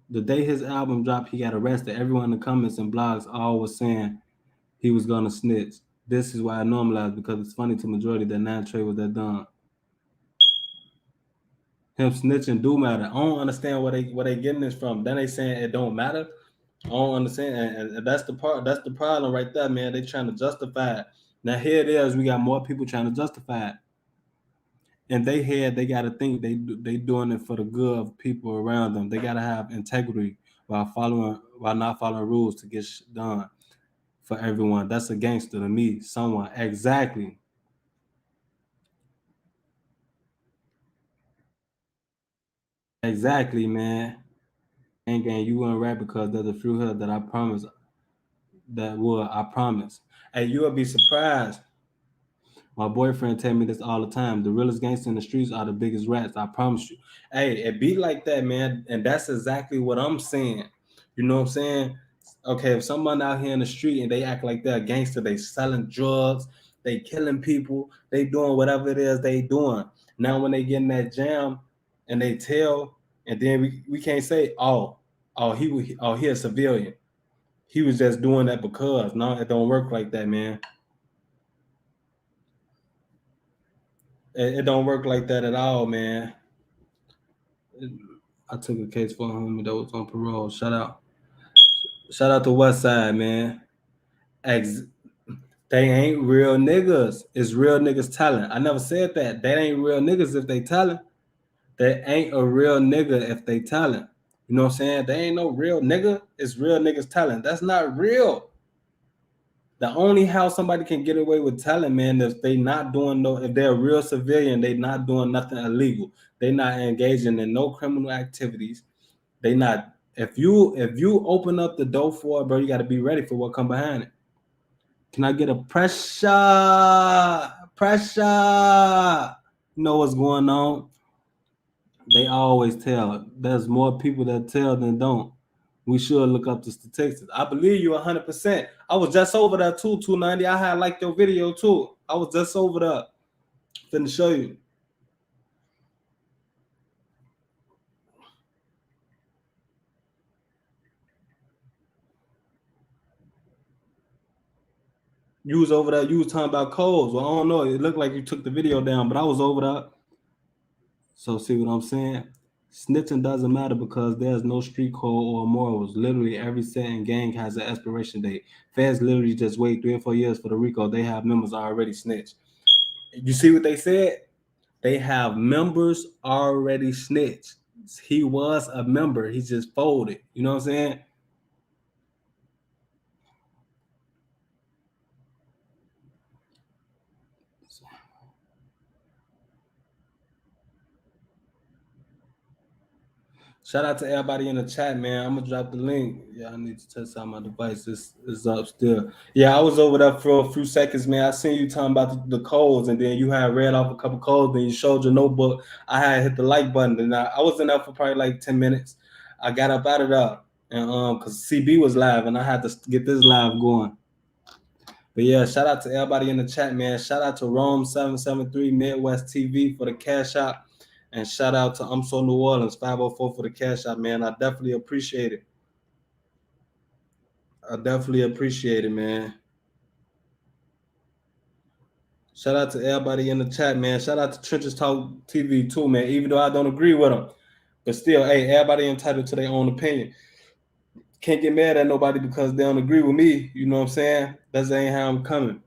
The day his album dropped, he got arrested. Everyone in the comments and blogs all was saying he was gonna snitch. This is why I normalize because it's funny to majority that Nine Trey was that dumb. Him snitching do matter. I don't understand where they getting this from. Then they saying it don't matter. I don't understand, and that's the part. That's the problem right there, man. They trying to justify it. Now here it is. We got more people trying to justify it. In their head, they got to think they doing it for the good of people around them. They got to have integrity while not following rules to get done for everyone. That's a gangster to me. Someone exactly. Exactly, man. Gang, you wouldn't rap because there's a few here that I promise that would. I promise. Hey, you will be surprised. My boyfriend tell me this all the time. The realest gangsters in the streets are the biggest rats. I promise you. Hey, it be like that, man. And that's exactly what I'm saying. You know what I'm saying? Okay, if someone out here in the street and they act like they're a gangster, they selling drugs, they killing people, they doing whatever it is they doing. Now when they get in that jam and they tell, and then we can't say, he a civilian. He was just doing that because. No, it don't work like that, man. It don't work like that at all, man. I took a case for a homie that was on parole. Shout out to West Side, man. They ain't real niggas. It's real niggas talent. I never said that. They ain't real niggas if they talent. They ain't a real nigga if they talent. You know what I'm saying? They ain't no real nigga. It's real niggas talent. That's not real. The only how somebody can get away with talent, man, if they not doing if they're a real civilian, they not doing nothing illegal. They not engaging in no criminal activities. They not. If you open up the door for it, bro, you got to be ready for what come behind it. Can I get a pressure? Pressure. You know what's going on? They always tell. There's more people that tell than don't. We should look up the statistics. I believe you 100%. I was just over there too, 290. I had liked your video too. I was just over there. Finna show you. You was over there. You was talking about codes. Well, I don't know. It looked like you took the video down, but I was over there. So see what I'm saying? Snitching doesn't matter because there's no street code or morals. Literally every set and gang has an expiration date. Feds literally just wait 3 or 4 years for the RICO. They have members already snitched. You see what they said? They have members already snitched. He was a member. He just folded. You know what I'm saying? Shout out to everybody in the chat, man. I'm gonna drop the link. Yeah, I need to test out my device. This is up still. Yeah, I was over there for a few seconds, man. I seen you talking about the codes, and then you had read off a couple codes, and you showed your notebook. I had hit the like button, and I was in there for probably like 10 minutes. I got up out of there, and because CB was live, and I had to get this live going. But yeah, shout out to everybody in the chat, man. Shout out to Rome773 Midwest TV for the cash app. And shout out to I'm So New Orleans 504 for the cash app, man. I definitely appreciate it. I definitely appreciate it, man. Shout out to everybody in the chat, man. Shout out to Trenches Talk TV too, man. Even though I don't agree with them. But still, hey, everybody entitled to their own opinion. Can't get mad at nobody because they don't agree with me. You know what I'm saying? That ain't how I'm coming.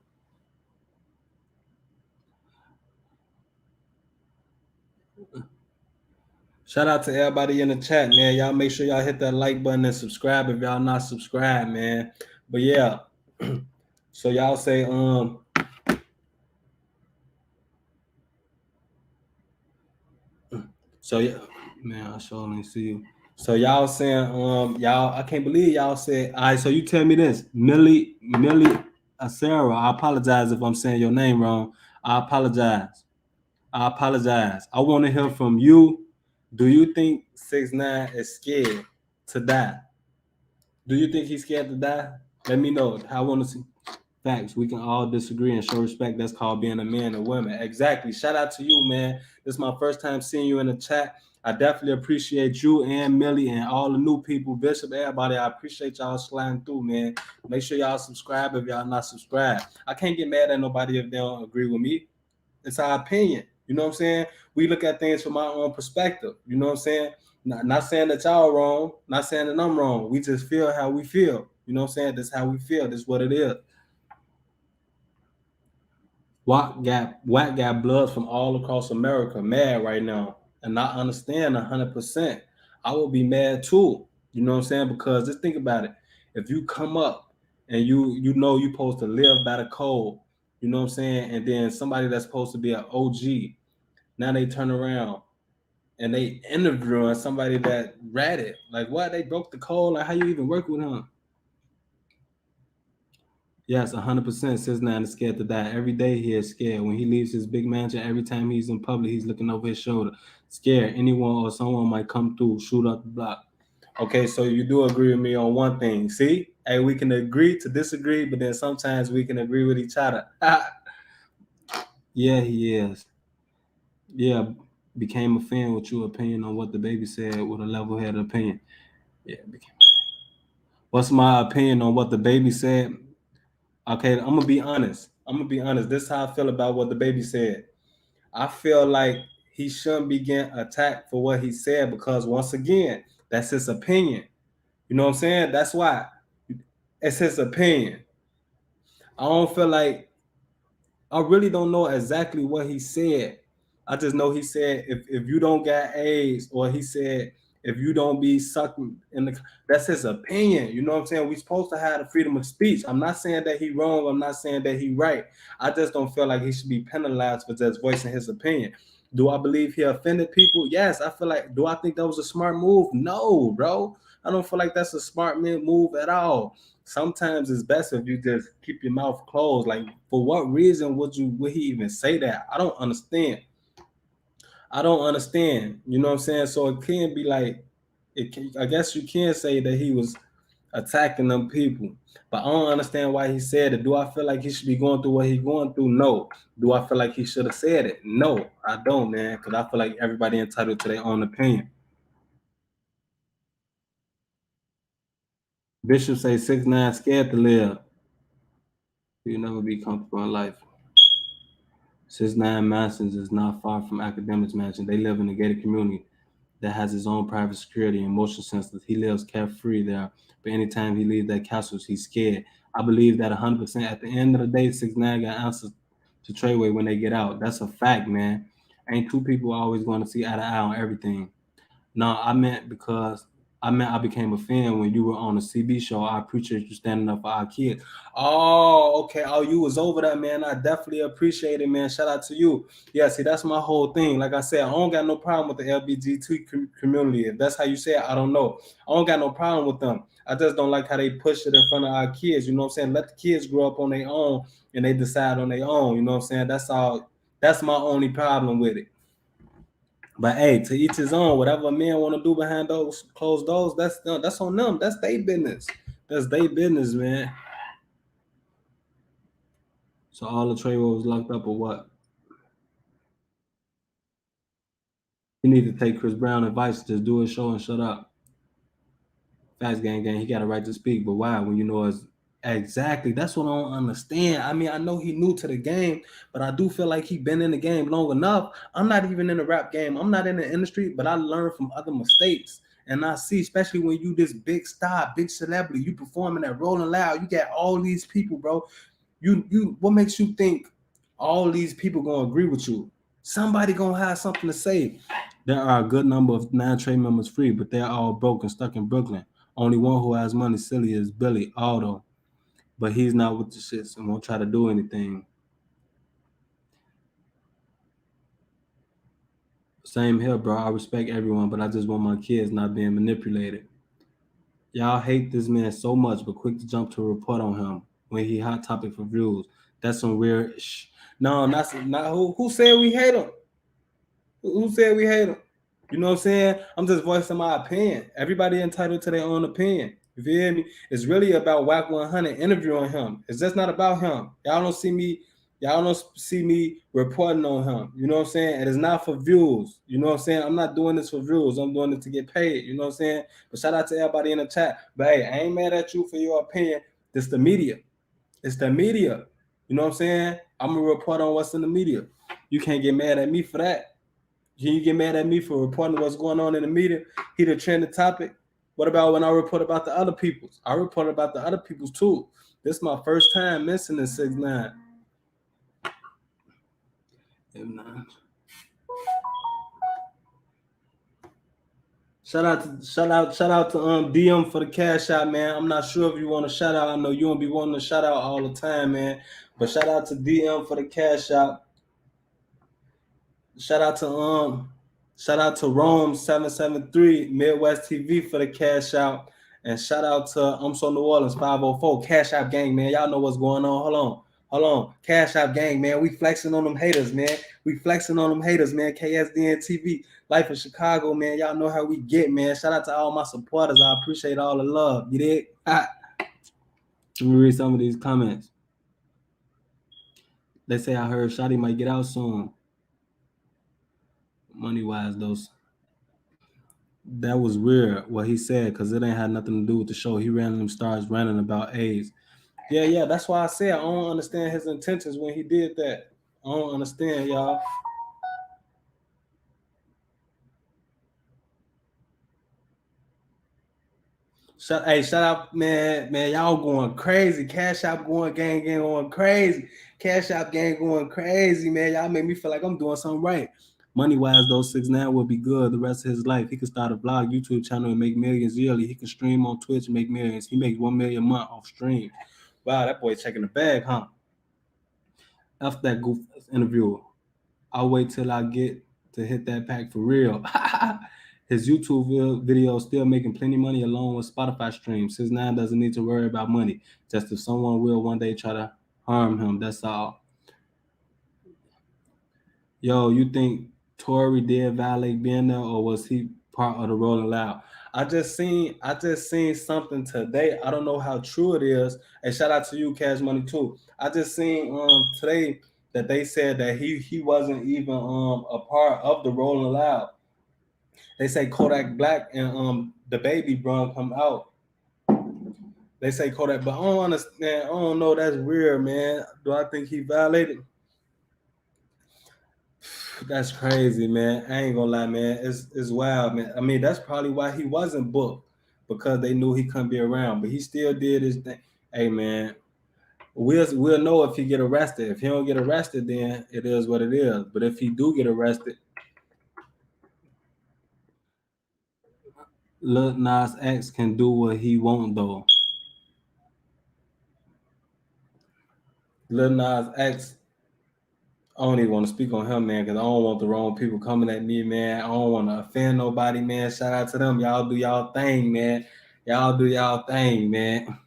Shout out to everybody in the chat, man. Y'all make sure y'all hit that like button and subscribe if y'all not subscribed, man. But yeah, so y'all say so yeah, man, I sure only see you. So y'all saying y'all, I can't believe y'all said, all right, so you tell me this, Millie Sarah, I apologize if I'm saying your name wrong. I apologize. I want to hear from you. Do you think 6ix9ine is scared to die? Do you think he's scared to die? Let me know. I want to see facts. We can all disagree and show respect. That's called being a man and woman. Exactly. Shout out to you, man. This is my first time seeing you in the chat. I definitely appreciate you and Millie and all the new people, Bishop, everybody. I appreciate y'all sliding through, man. Make sure y'all subscribe if y'all not subscribed. I can't get mad at nobody if they don't agree with me. It's our opinion. You know what I'm saying? We look at things from our own perspective. You know what I'm saying? Not saying that y'all wrong, not saying that I'm wrong. We just feel how we feel. You know what I'm saying? That's how we feel. That's what it is. Wack got bloods from all across America mad right now. And I understand 100%. I will be mad too. You know what I'm saying? Because just think about it. If you come up and you know you're supposed to live by the code, you know what I'm saying? And then somebody that's supposed to be an OG, now they turn around and they interviewing somebody that ratted. Like, what? They broke the code? Like, how you even work with him? Yes, 100%. 6ix9ine is scared to die. Every day he is scared. When he leaves his big mansion, every time he's in public, he's looking over his shoulder. Scared. Anyone or someone might come through, shoot up the block. Okay, so you do agree with me on one thing. See? Hey, we can agree to disagree, but then sometimes we can agree with each other. Yeah, he is. Yeah, became a fan with your opinion on what the baby said with a level-headed opinion. Yeah, what's my opinion on what the baby said? Okay, I'm gonna be honest. This is how I feel about what the baby said. I feel like he shouldn't be getting attacked for what he said because once again, that's his opinion. You know what I'm saying? That's why it's his opinion. I don't feel like I really don't know exactly what he said. I just know he said if you don't got AIDS, or he said if you don't be sucking in the, that's his opinion. You know what I'm saying? We supposed to have the freedom of speech. I'm not saying that he wrong. I'm not saying that he right. I just don't feel like he should be penalized for just voicing his opinion. Do I believe he offended people? Yes. I feel like, do I think that was a smart move? No, bro. I don't feel like that's a smart move at all. Sometimes it's best if you just keep your mouth closed. Like, for what reason would he even say that? I don't understand. You know what I'm saying? So it can be like, I guess you can say that he was attacking them people, but I don't understand why he said it. Do I feel like he should be going through what he's going through? No. Do I feel like he should have said it? No, I don't, man, because I feel like everybody entitled to their own opinion. Bishop say 6ix9ine scared to live. You'll never be comfortable in life. 6ix9ine Mansions is not far from Akademiks Mansion. They live in a gated community that has his own private security and motion sensors. He lives carefree there, but anytime he leaves that castle, he's scared. I believe that 100%. At the end of the day, 6ix9ine got answers to Treyway when they get out. That's a fact, man. Ain't two people always going to see eye to eye on everything. No, I meant I became a fan when you were on the CB show. I appreciate you standing up for our kids. Oh, okay. Oh, you was over that, man. I definitely appreciate it, man. Shout out to you. Yeah, see, that's my whole thing. Like I said, I don't got no problem with the LGBT community. If that's how you say it, I don't know. I don't got no problem with them. I just don't like how they push it in front of our kids. You know what I'm saying? Let the kids grow up on their own and they decide on their own. You know what I'm saying? That's all. That's my only problem with it. But hey, to each his own. Whatever men want to do behind those closed doors, that's on them. That's their business. That's their business, man. So all the Trey was locked up or what? You need to take Chris Brown advice. Just do his show and shut up. Facts gang. He got a right to speak, but why? When you know it's exactly. That's what I don't understand. I mean, I know he new to the game, but I do feel like he been in the game long enough. I'm not even in the rap game. I'm not in the industry, but I learned from other mistakes. And I see, especially when you this big star, big celebrity, you performing at Rolling Loud, you got all these people, bro. What makes you think all these people gonna agree with you? Somebody gonna have something to say. There are a good number of non-trade members free, but they're all broke and stuck in Brooklyn. Only one who has money silly is Billy Aldo, but he's not with the shits and won't try to do anything. Same here, bro. I respect everyone, but I just want my kids not being manipulated. Y'all hate this man so much, but quick to jump to a report on him when he hot topic for views. That's some weird. No, not who said we hate him. Who said we hate him? You know what I'm saying? I'm just voicing my opinion. Everybody entitled to their own opinion. You feel me? It's really about Wack 100 interviewing him. It's just not about him. Y'all don't see me reporting on him. You know what I'm saying? And it's not for views. You know what I'm saying? I'm not doing this for views. I'm doing it to get paid. You know what I'm saying? But shout out to everybody in the chat. But hey, I ain't mad at you for your opinion. It's the media. It's the media. You know what I'm saying? I'm gonna report on what's in the media. You can't get mad at me for that. Can you get mad at me for reporting what's going on in the media? He the trending topic. What about when I report about the other people's? I report about the other people's too. This is my first time mentioning 6ix9ine. Shout out to DM for the cash out, man. I'm not sure if you want to shout out. I know you don't be wanting to shout out all the time, man. But shout out to DM for the cash out. Shout out to Rome 773 Midwest TV for the cash out. And shout out to I'm So New Orleans 504 Cash App Gang, man. Y'all know what's going on. Hold on. Cash App Gang, man. We flexing on them haters, man. KSDNTV. Life in Chicago, man. Y'all know how we get, man. Shout out to all my supporters. I appreciate all the love. You dig? Let me read some of these comments. They say I heard Shotty might get out soon. Money-wise, those. That was weird what he said because it ain't had nothing to do with the show. He randomly starts ranting about AIDS. Yeah. That's why I said I don't understand his intentions when he did that. I don't understand, y'all. Shout out, man. Y'all going crazy. Cash App gang going crazy. Cash App gang going crazy, man. Y'all make me feel like I'm doing something right. Money-wise, though, 6ix9ine will be good the rest of his life. He could start a vlog, YouTube channel, and make millions yearly. He can stream on Twitch and make millions. He makes $1 million a month off stream. Wow, that boy checking the bag, huh? After that goof interview, I'll wait till I get to hit that pack for real. His YouTube video is still making plenty money along with Spotify streams. 6ix9ine doesn't need to worry about money. Just if someone will one day try to harm him, that's all. Yo, you think Tory did violate being there, or was he part of the Rolling Loud? I just seen something today. I don't know how true it is. And shout out to you, Cash Money too. I just seen today that they said that he wasn't even a part of the Rolling Loud. They say Kodak Black and the baby bro come out. They say Kodak, but I don't understand. I don't know. That's weird, man. Do I think he violated? That's crazy, man. I ain't gonna lie, man. It's wild, man. I mean, that's probably why he wasn't booked because they knew he couldn't be around, but he still did his thing. Hey, man. we'll know if he get arrested. If he don't get arrested, then it is what it is. But if he do get arrested, Lil Nas X can do what he want though. Lil Nas X, I don't even want to speak on him, man, because I don't want the wrong people coming at me, man. I don't want to offend nobody, man. Shout out to them. Y'all do y'all thing, man. Y'all do y'all thing, man.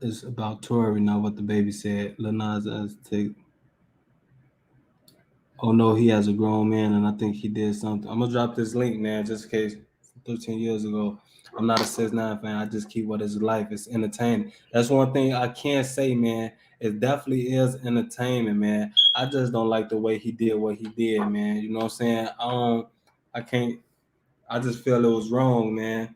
It's about Tory, not what the baby said. Lil Nas X take. Oh no, he has a grown man, and I think he did something. I'm gonna drop this link, man, just in case. 13 years ago, I'm not a 6ix9ine fan. I just keep what is life. It's entertaining. That's one thing I can't say, man. It definitely is entertainment, man. I just don't like the way he did what he did, man. You know what I'm saying? I can't. I just feel it was wrong, man.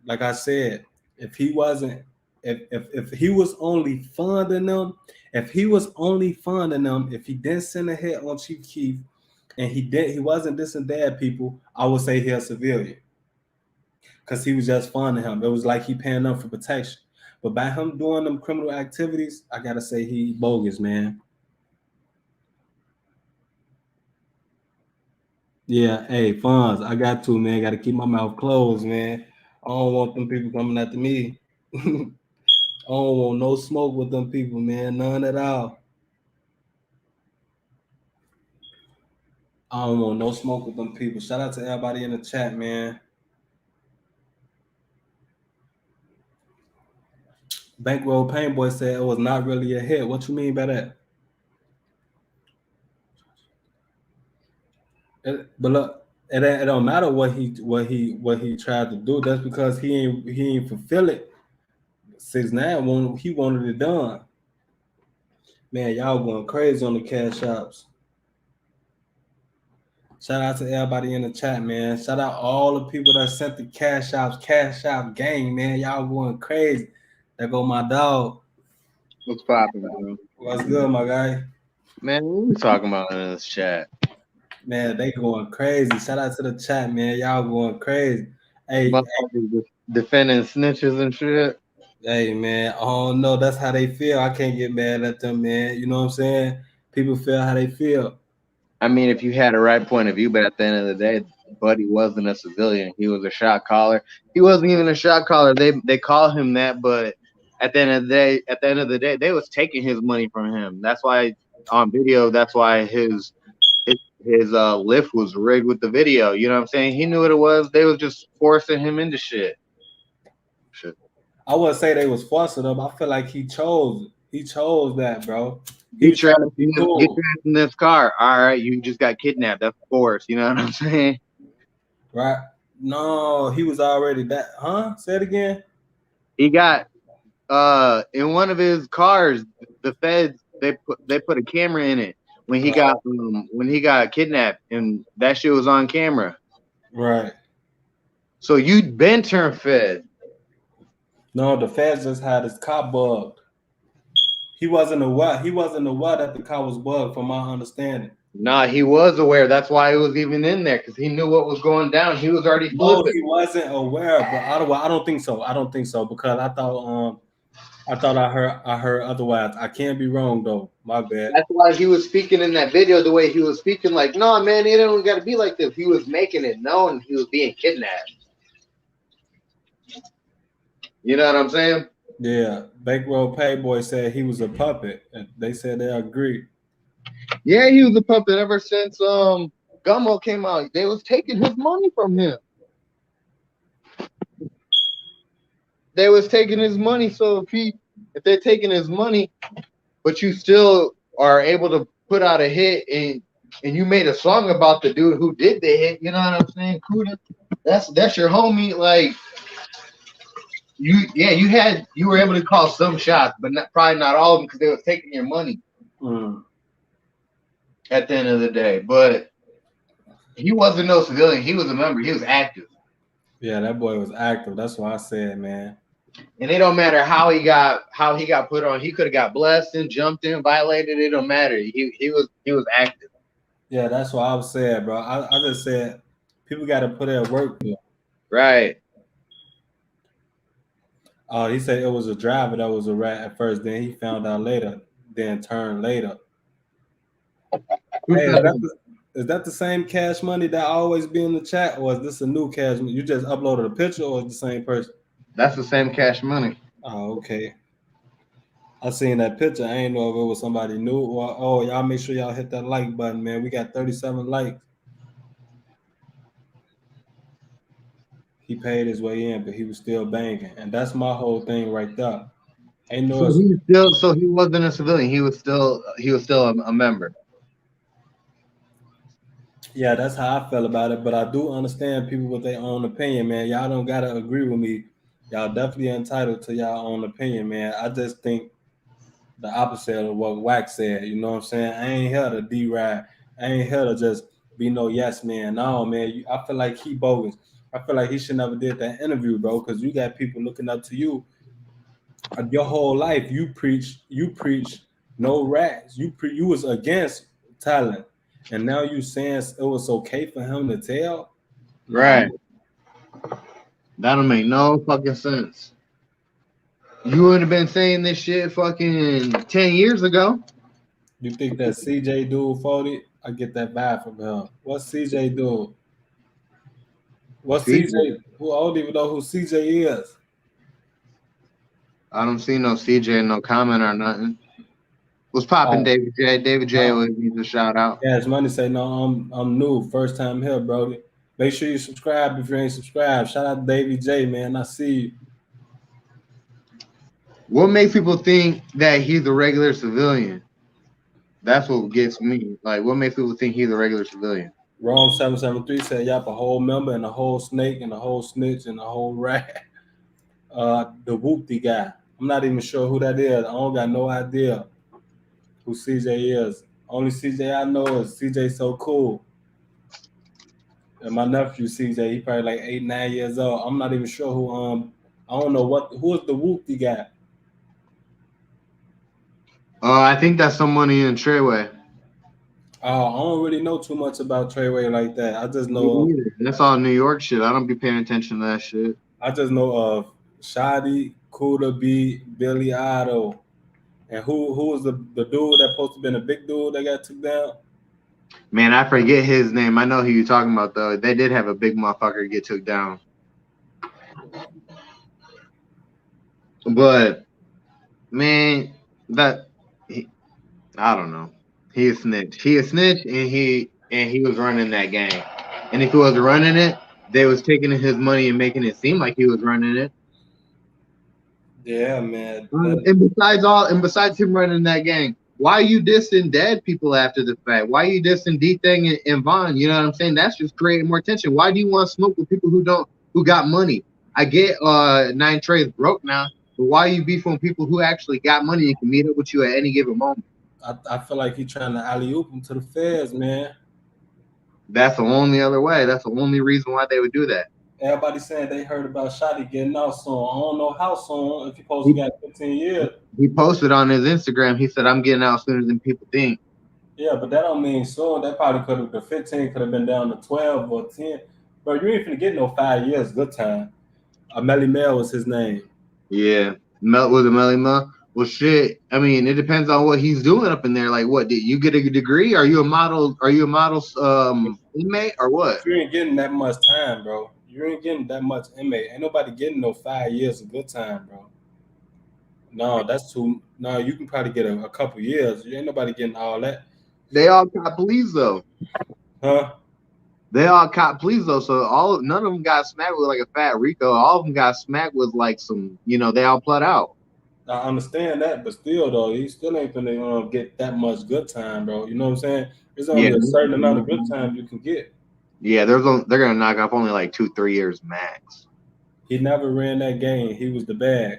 Like I said, if he wasn't, if he was only funding them, if he was only funding them, if he didn't send a hit on Chief Keef, and he wasn't dissing bad people, I would say he's a civilian, because he was just funding him. It was like he paying them for protection. But by him doing them criminal activities, I gotta say he bogus, man. Yeah, hey, funds, I got to, man. Got to keep my mouth closed, man. I don't want them people coming after me. I don't want no smoke with them people, man. None at all. I don't want no smoke with them people. Shout out to everybody in the chat, man. Bankroll Painboy said it was not really a hit. What you mean by that? But look, it don't matter what he tried to do. That's because he ain't fulfill it. 6ix9ine he wanted it done. Man, y'all going crazy on the cash apps. Shout out to everybody in the chat, man. Shout out all the people that sent the cash app gang, man. Y'all going crazy. There go my dog. What's popping, bro? What's good, my guy? Man, what we talking about in this chat? Man, they going crazy. Shout out to the chat, man. Y'all going crazy. Hey, Defending snitches and shit. hey, man. Oh no, that's how they feel. I can't get mad at them, man. You know what I'm saying? People feel how they feel. I mean, if you had a right point of view, but at the end of the day, Buddy wasn't a civilian. He was a shot caller. He wasn't even a shot caller. They call him that, but at the end of the day, they was taking his money from him. That's why on video, that's why his lift was rigged with the video. You know what I'm saying? He knew what it was. They was just forcing him into shit. I wouldn't say they was forcing him. I feel like he chose that, bro. He tried to get you in this car. All right, you just got kidnapped. That's force. You know what I'm saying? Right. No, he was already that. Huh? Say it again. He got in one of his cars. The feds they put a camera in it when he got kidnapped, and that shit was on camera. Right. So you'd been turned fed. No, the feds just had his car bugged. He wasn't aware that the car was bugged, from my understanding. Nah, he was aware. That's why he was even in there, because he knew what was going down. He was already flipping. No, he wasn't aware, but I don't think so. I don't think so, because I thought I heard otherwise. I can't be wrong though. My bad. That's why he was speaking in that video the way he was speaking. Like, no, man, it don't got to be like this. He was making it known he was being kidnapped. You know what I'm saying? Yeah, Bankroll Payboy said he was a puppet. They said they agree. Yeah, he was a puppet ever since Gummo came out. They was taking his money from him. They was taking his money. So if they're taking his money, but you still are able to put out a hit and you made a song about the dude who did the hit, you know what I'm saying? Kuda, that's your homie. Like you were able to call some shots, but probably not all of them, because they was taking your money. At the end of the day, but he wasn't no civilian. He was a member. He was active. Yeah, that boy was active. That's what I said, man. And it don't matter how he got put on. He could have got blessed and jumped in, violated. It don't matter. He was active. Yeah, that's what I was saying, bro. I just said people got to put in work here. Right. Oh, he said it was a driver that was a rat at first. Then he found out later. Then turned later. Hey, is that the same Cash Money that always be in the chat, or is this a new Cash Money? You just uploaded a picture, or is the same person? That's the same Cash Money. Oh, okay. I seen that picture. I ain't know if it was somebody new or y'all make sure y'all hit that like button, man. We got 37 likes. He paid his way in, but he was still banging, and that's my whole thing right there. Ain't no. So he wasn't a civilian. He was still a member. Yeah, that's how I felt about it. But I do understand people with their own opinion, man. Y'all don't gotta agree with me. Y'all definitely entitled to y'all own opinion, man. I just think the opposite of what Wack said. You know what I'm saying? I ain't here to D-ride. I ain't here to just be no yes man. No, man. I feel like he bogus. I feel like he should never did that interview, bro, because you got people looking up to you. Your whole life, you preach no rats. You was against talent, and now you saying it was okay for him to tell. Right. That don't make no fucking sense. You would have been saying this shit fucking 10 years ago. You think that CJ dude 40? I get that vibe from him. What's CJ dude? What's CJ? Who I don't even know who CJ is. I don't see no CJ, no comment or nothing. What's popping, David J? David J needs a shout out. Cash Money say no, I'm new, first time here, Brody. Make sure you subscribe if you ain't subscribed. Shout out to David J, man. I see you. What makes people think that he's a regular civilian? That's what gets me. Like, what makes people think he's a regular civilian? Rome 773 said, "Yap, a whole member and a whole snake and a whole snitch and a whole rat." The whoopty guy. I'm not even sure who that is. I don't got no idea who CJ is. Only CJ I know is CJ So Cool. And my nephew CJ, he probably like 8, 9 years old. I'm not even sure who. I don't know who is the whoopty guy. I think that's somebody in Treyway. I don't really know too much about Treyway like that. I just know that's all New York shit. I don't be paying attention to that shit. I just know of Shadi, Kuda B, Billy Otto, and who was the dude that supposed to been a big dude that got took down? Man, I forget his name. I know who you're talking about though. They did have a big motherfucker get took down. But man, I don't know. He a snitch. He a snitch, and he was running that gang. And if he was running it, they was taking his money and making it seem like he was running it. Yeah, man. And besides him running that gang, why are you dissing dead people after the fact? Why are you dissing D-Thing and Vaughn? You know what I'm saying? That's just creating more tension. Why do you want to smoke with people who got money? I get 9 Trey's broke now, but why are you beefing with people who actually got money and can meet up with you at any given moment? I feel like he's trying to alley-oop him to the feds, man. That's the only other way. That's the only reason why they would do that. Everybody saying they heard about Shotty getting out soon. I don't know how soon. If he supposed to get 15 years. He posted on his Instagram. He said, "I'm getting out sooner than people think." Yeah, but that don't mean soon. That probably could have, the 15 could have been down to 12 or 10. But you ain't finna get no 5 years. Good time. Melly Mel was his name. Yeah, was it Melly Mel? Well, shit. I mean, it depends on what he's doing up in there. Like, what did you get a degree? Are you a model? Are you a model inmate or what? You ain't getting that much time, bro. You ain't getting that much inmate. Ain't nobody getting no 5 years of good time, bro. No, that's too. No, you can probably get a couple years. You ain't nobody getting all that. They all cop pleas though. Huh? They all cop pleas though. So none of them got smacked with like a fat Rico. All of them got smacked with like some. They all plot out. I understand that, but still though, he still ain't gonna get that much good time, bro. You know what I'm saying? There's only a certain amount of good time you can get. Yeah, they're gonna knock off only like 2-3 years max. He never ran that game. He was the bag.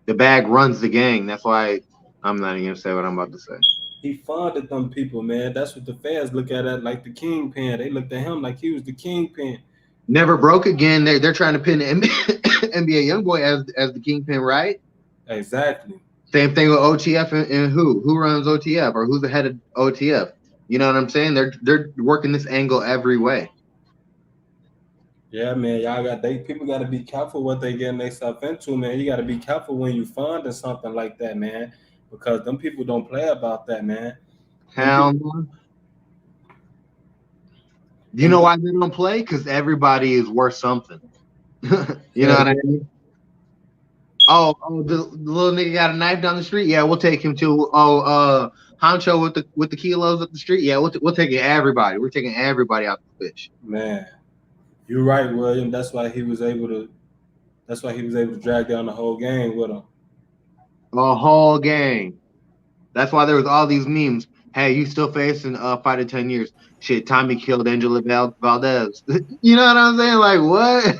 The bag runs the gang. That's why I'm not even gonna say what I'm about to say. He funded them people, man. That's what the fans look at it like the kingpin. They looked at him like he was the kingpin. Never broke again. They're trying to pin NBA YoungBoy as the kingpin, right? Exactly. Same thing with OTF and who runs OTF or who's the head of OTF. You know what I'm saying? They're working this angle every way. Yeah, man, people got to be careful what they getting themselves into, man. You got to be careful when you funding something like that, man, because them people don't play about that, man. Hell no. You know why they don't play? Because everybody is worth something. You know what I mean? Oh, the little nigga got a knife down the street. Yeah, we'll take him to Honcho with the kilos up the street. Yeah, we'll take everybody. We're taking everybody out the fish. Man, you're right, William. That's why he was able to drag down the whole gang with him. A whole gang. That's why there was all these memes. Hey, you still facing 5 to 10 years? Shit, Tommy killed Angela Valdez. You know what I'm saying? Like what?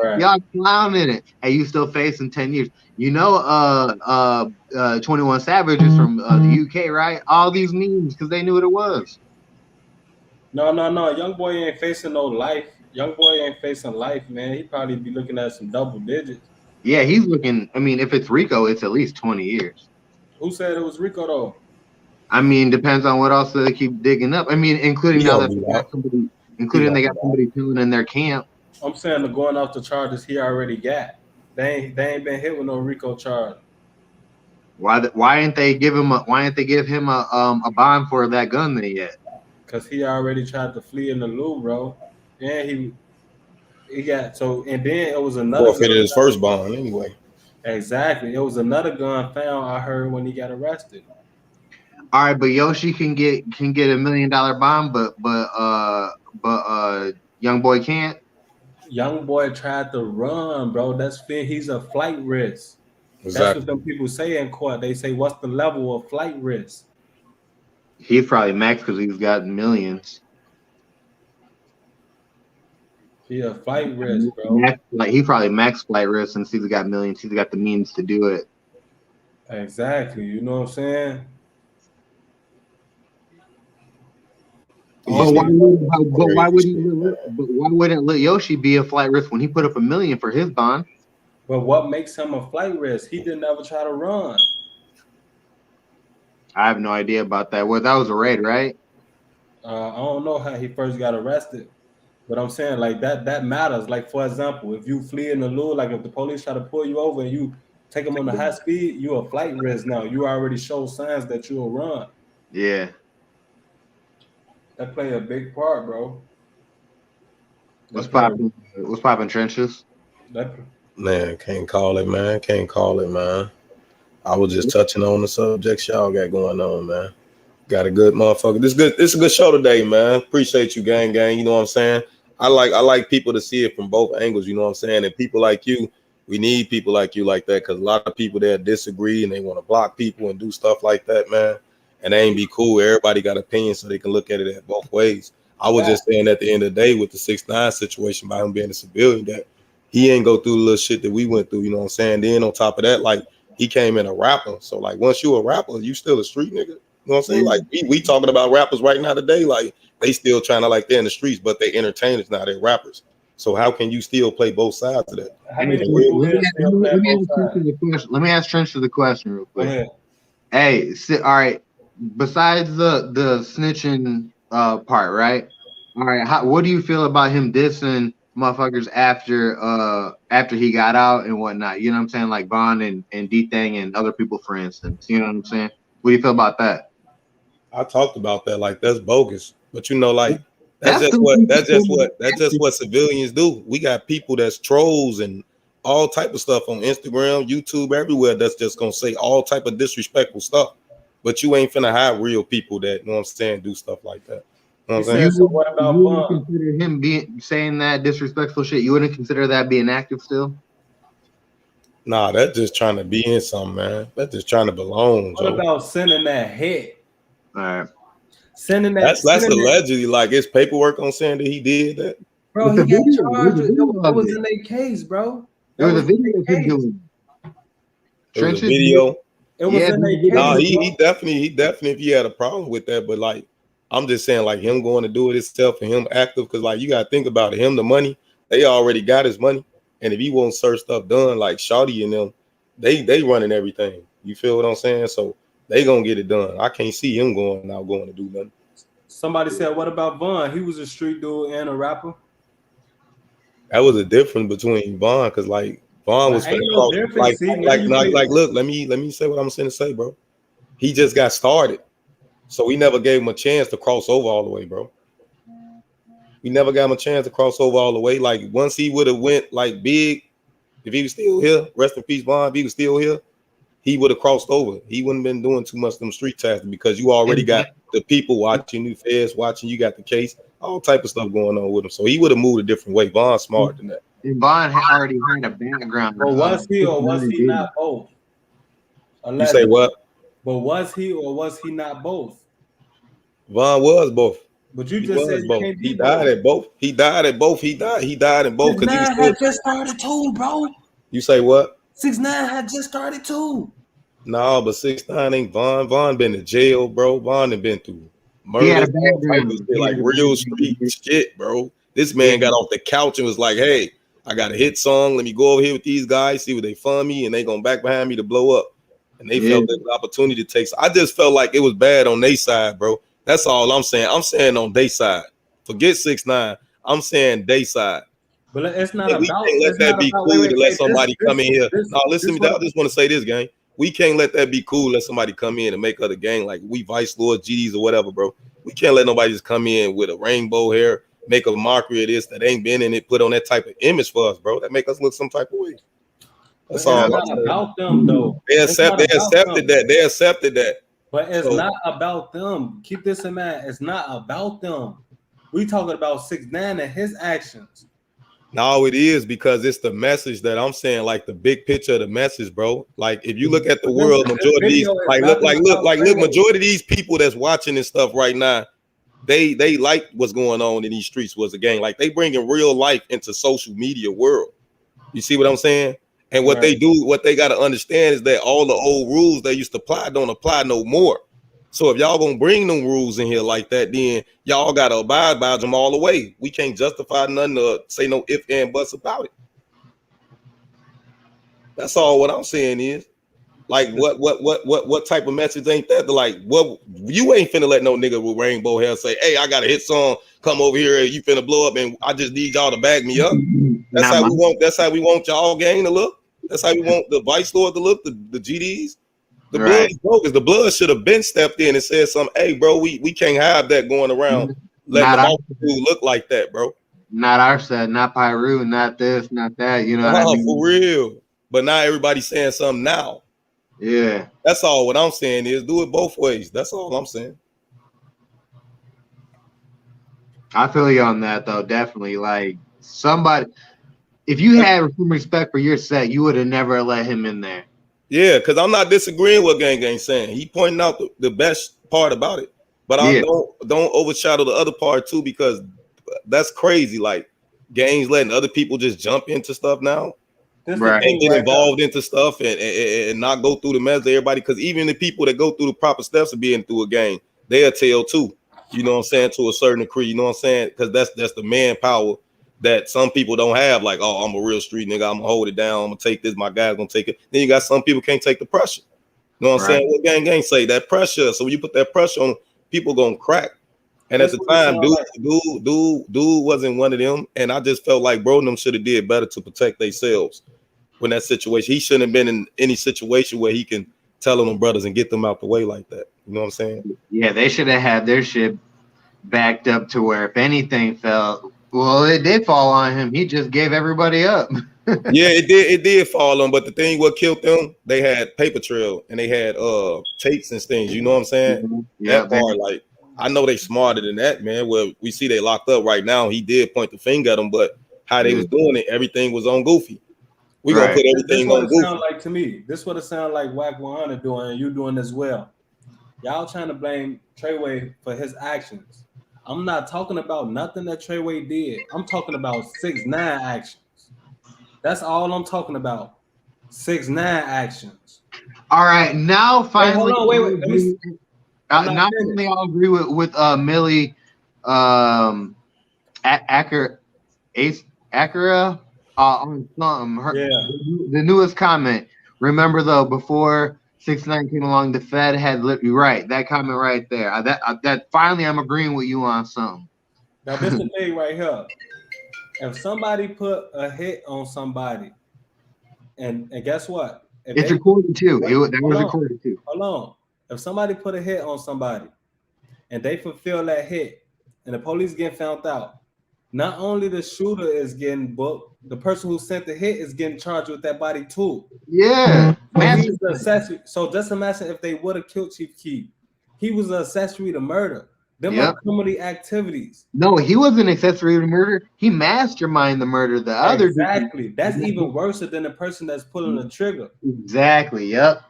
Right. Y'all clowning it. Hey, you still facing 10 years? You know, 21 Savage is from the UK, right? All these memes because they knew what it was. No. Young boy ain't facing no life. Young boy ain't facing life, man. He probably be looking at some double digits. Yeah, he's looking. I mean, if it's Rico, it's at least 20 years. Who said it was Rico though? I mean, depends on what else they keep digging up. I mean, including now that they got somebody, they got somebody killing in their camp. I'm saying the going off the charges he already got. They ain't been hit with no Rico charge. Why ain't they give him a bond for that gun then yet? Cause he already tried to flee in the loop, bro. And he got and then it was another forfeited his first bond anyway. Exactly. It was another gun found, I heard, when he got arrested. All right, but Yoshi can get $1 million bond, but young boy can't. Young boy tried to run, bro. He's a flight risk. Exactly. That's what them people say in court. They say, what's the level of flight risk? He's probably max because he's got millions. He a flight risk, bro. He probably max flight risk since he's got millions. He's got the means to do it. Exactly. You know what I'm saying? But why wouldn't Lil Yoshi be a flight risk when he put up $1 million for his bond? But what makes him a flight risk? He didn't ever try to run. I have no idea about that. Well, that was a raid, right? I don't know how he first got arrested, but I'm saying like that matters. Like for example, if you flee in the lure, like if the police try to pull you over and you take them on the high speed, you a flight risk now. You already show signs that you'll run. Yeah. That play a big part, bro. What's popping trenches? Man, can't call it, man. Can't call it, man. I was just touching on the subjects y'all got going on, man. Got a good motherfucker. This is a good show today, man. Appreciate you, gang. You know what I'm saying? I like people to see it from both angles, you know what I'm saying? And people like you, we need people like you like that, because a lot of people there disagree and they want to block people and do stuff like that, man. And they ain't be cool. Everybody got opinions, so they can look at it at both ways. I was just saying at the end of the day with the 6ix9ine situation, by him being a civilian, that he ain't go through the little shit that we went through, you know what I'm saying? Then on top of that, like, he came in a rapper. So like once you a rapper, you still a street nigga. You know what I'm saying? Like we talking about rappers right now today, like they still trying to, like, they're in the streets, but they entertainers now, they're rappers. So how can you still play both sides of that? Let me ask Trench the question real quick. Hey, all right. Besides the snitching part, right? All right. What do you feel about him dissing motherfuckers after he got out and whatnot? You know what I'm saying? Like Bond and D-Thang and other people, for instance. You know what I'm saying? What do you feel about that? I talked about that. Like, that's bogus. But you know, like that's just what civilians do. We got people that's trolls and all type of stuff on Instagram, YouTube, everywhere, that's just gonna say all type of disrespectful stuff. But you ain't finna have real people that, you know what I'm saying, do stuff like that. You know what I'm saying? So what about you wouldn't consider him saying that disrespectful shit? You wouldn't consider that being active still? Nah, that's just trying to be in something, man. That's just trying to belong. What about sending that hit? All right. Sending that. That's allegedly, like, it's paperwork on saying that he did that. Bro, he got charged. It was in their case, bro. There was a video of him doing it. There was a video. It was in their case. Nah, he definitely, if he had a problem with that, but like, I'm just saying, like, him going to do it himself and him active, because like you gotta think about it, him, the money, they already got his money, and if he wants certain stuff done, like Shawty and them, they running everything. You feel what I'm saying? So they gonna get it done. I can't see him going to do nothing. Somebody said, what about Vaughn? He was a street dude and a rapper. That was a difference between Vaughn, because like Vaughn was ain't finna no cross, difference. See, now you like look, let me say what I'm saying to say, bro. He just got started, so we never gave him a chance to cross over all the way, bro. We never got him a chance to cross over all the way. Like once he would have went like big, if he was still here, rest in peace, Vaughn. If he was still here, he would have crossed over. He wouldn't have been doing too much of them street tasks because you already got the people watching, new feds watching. You got the case, all type of stuff going on with him. So he would have moved a different way. Vaughn's smarter than that. And Vaughn already had a background. But was he or was he not both? You say what? But was he or was he not both? Vaughn was both. But you just said both. He died at both. He died at both. He died in both. 6ix9ine had just started too, bro. You say what? 6ix9ine had just started too. No, but 6ix9ine ain't Vaughn. Vaughn been to jail, bro. Vaughn had been through murder, like real street shit, bro. This man got off the couch and was like, "Hey, I got a hit song. Let me go over here with these guys, see what they fund me, and they gonna back behind me to blow up." And they felt that opportunity to take. I just felt like it was bad on their side, bro. That's all I'm saying. I'm saying on their side. Forget 6ix9ine. I'm saying they side. But it's not we about. Can't let that be cool to let somebody come in here. No, listen to me. I just want to say this, gang. We can't let that be cool. Let somebody come in and make other gang like we Vice Lords, GDs, or whatever, bro. We can't let nobody just come in with a rainbow hair, make a mockery of this that ain't been in it, put on that type of image for us, bro. That make us look some type of way. That's all. It's not about them, though. They accepted that. They accepted that. But it's not about them. Keep this in mind. It's not about them. We talking about 6ix9ine and his actions. No, it is because it's the message that I'm saying, like the big picture of the message, bro. Like if you look at the world, majority of these, look, majority of these people that's watching this stuff right now, they like what's going on in these streets was a gang. Like they bringing real life into social media world. You see what I'm saying? And what they do, what they got to understand is that all the old rules they used to apply don't apply no more. So if y'all gonna bring them rules in here like that, then y'all gotta abide by them all the way. We can't justify nothing or say no if and buts about it. That's all what I'm saying is, like, what type of message ain't that? Like, what you ain't finna let no nigga with rainbow hair say, "Hey, I got a hit song, come over here, you finna blow up, and I just need y'all to back me up." That's how we want. That's how we want y'all gang to look. That's how we want the Vice Lord to look. The GDs. The blood is bogus. The blood should have been stepped in and said something. Hey, bro, we can't have that going around. Let the dude look like that, bro. Not our side, not Pyru, not this, not that. You know what I mean? For real. But now everybody's saying something now. Yeah. That's all what I'm saying is do it both ways. That's all I'm saying. I feel you on that though. Definitely. Like somebody, if you had some respect for your set, you would have never let him in there. Yeah, because I'm not disagreeing with Gang saying. He pointing out the best part about it. But I don't overshadow the other part too, because that's crazy. Like Gang's letting other people just jump into stuff now. And get involved into stuff and not go through the mess of everybody. Because even the people that go through the proper steps of being through a gang, they'll tell too. You know what I'm saying? To a certain degree, you know what I'm saying? Because that's the manpower that some people don't have. Like, oh, I'm a real street nigga. I'm gonna hold it down. I'm gonna take this. My guy's gonna take it. Then you got some people can't take the pressure. You know what I'm saying? What gang say? That pressure. So when you put that pressure on, people gonna crack. And at the time, dude wasn't one of them. And I just felt like bro them should have did better to protect themselves when that situation. He shouldn't have been in any situation where he can tell them brothers and get them out the way like that. You know what I'm saying? Yeah, they should have had their shit backed up to where if anything fell, well, it did fall on him. He just gave everybody up. Yeah, it did fall on. But the thing what killed them, they had paper trail and they had tapes and things. You know what I'm saying? That part, like, I know they smarter than that, man. Well, we see they locked up right now. He did point the finger at them, but how they was doing it, everything was on Goofy. We gonna put everything on Goofy. Sound like to me. This what it sound like Wack 100 doing, and you doing as well. Y'all trying to blame Treyway for his actions. I'm not talking about nothing that Treyway did. I'm talking about 6ix9ine actions. That's all I'm talking about. 6ix9ine actions. All right, now finally, wait. Let me. Now finally, I'll agree with Millie, Acura on something. The newest comment. Remember though, before 6ix9ine came along, the Fed had you right. That comment right there. That finally, I'm agreeing with you on something. Now this the thing right here. if somebody put a hit on somebody, and guess what? If It's they recorded too. That was hold on, recorded too. hold on. If somebody put a hit on somebody and they fulfill that hit, and the police get found out, not only the shooter is getting booked, the person who sent the hit is getting charged with that body too. Yeah. So he's the accessory. So just imagine if they would have killed Chief Keef. He was an accessory to murder. Them are criminal activities. No, he wasn't an accessory to murder. He masterminded the murder. The other exactly. That's even worse than the person that's pulling the trigger. Exactly. Yep.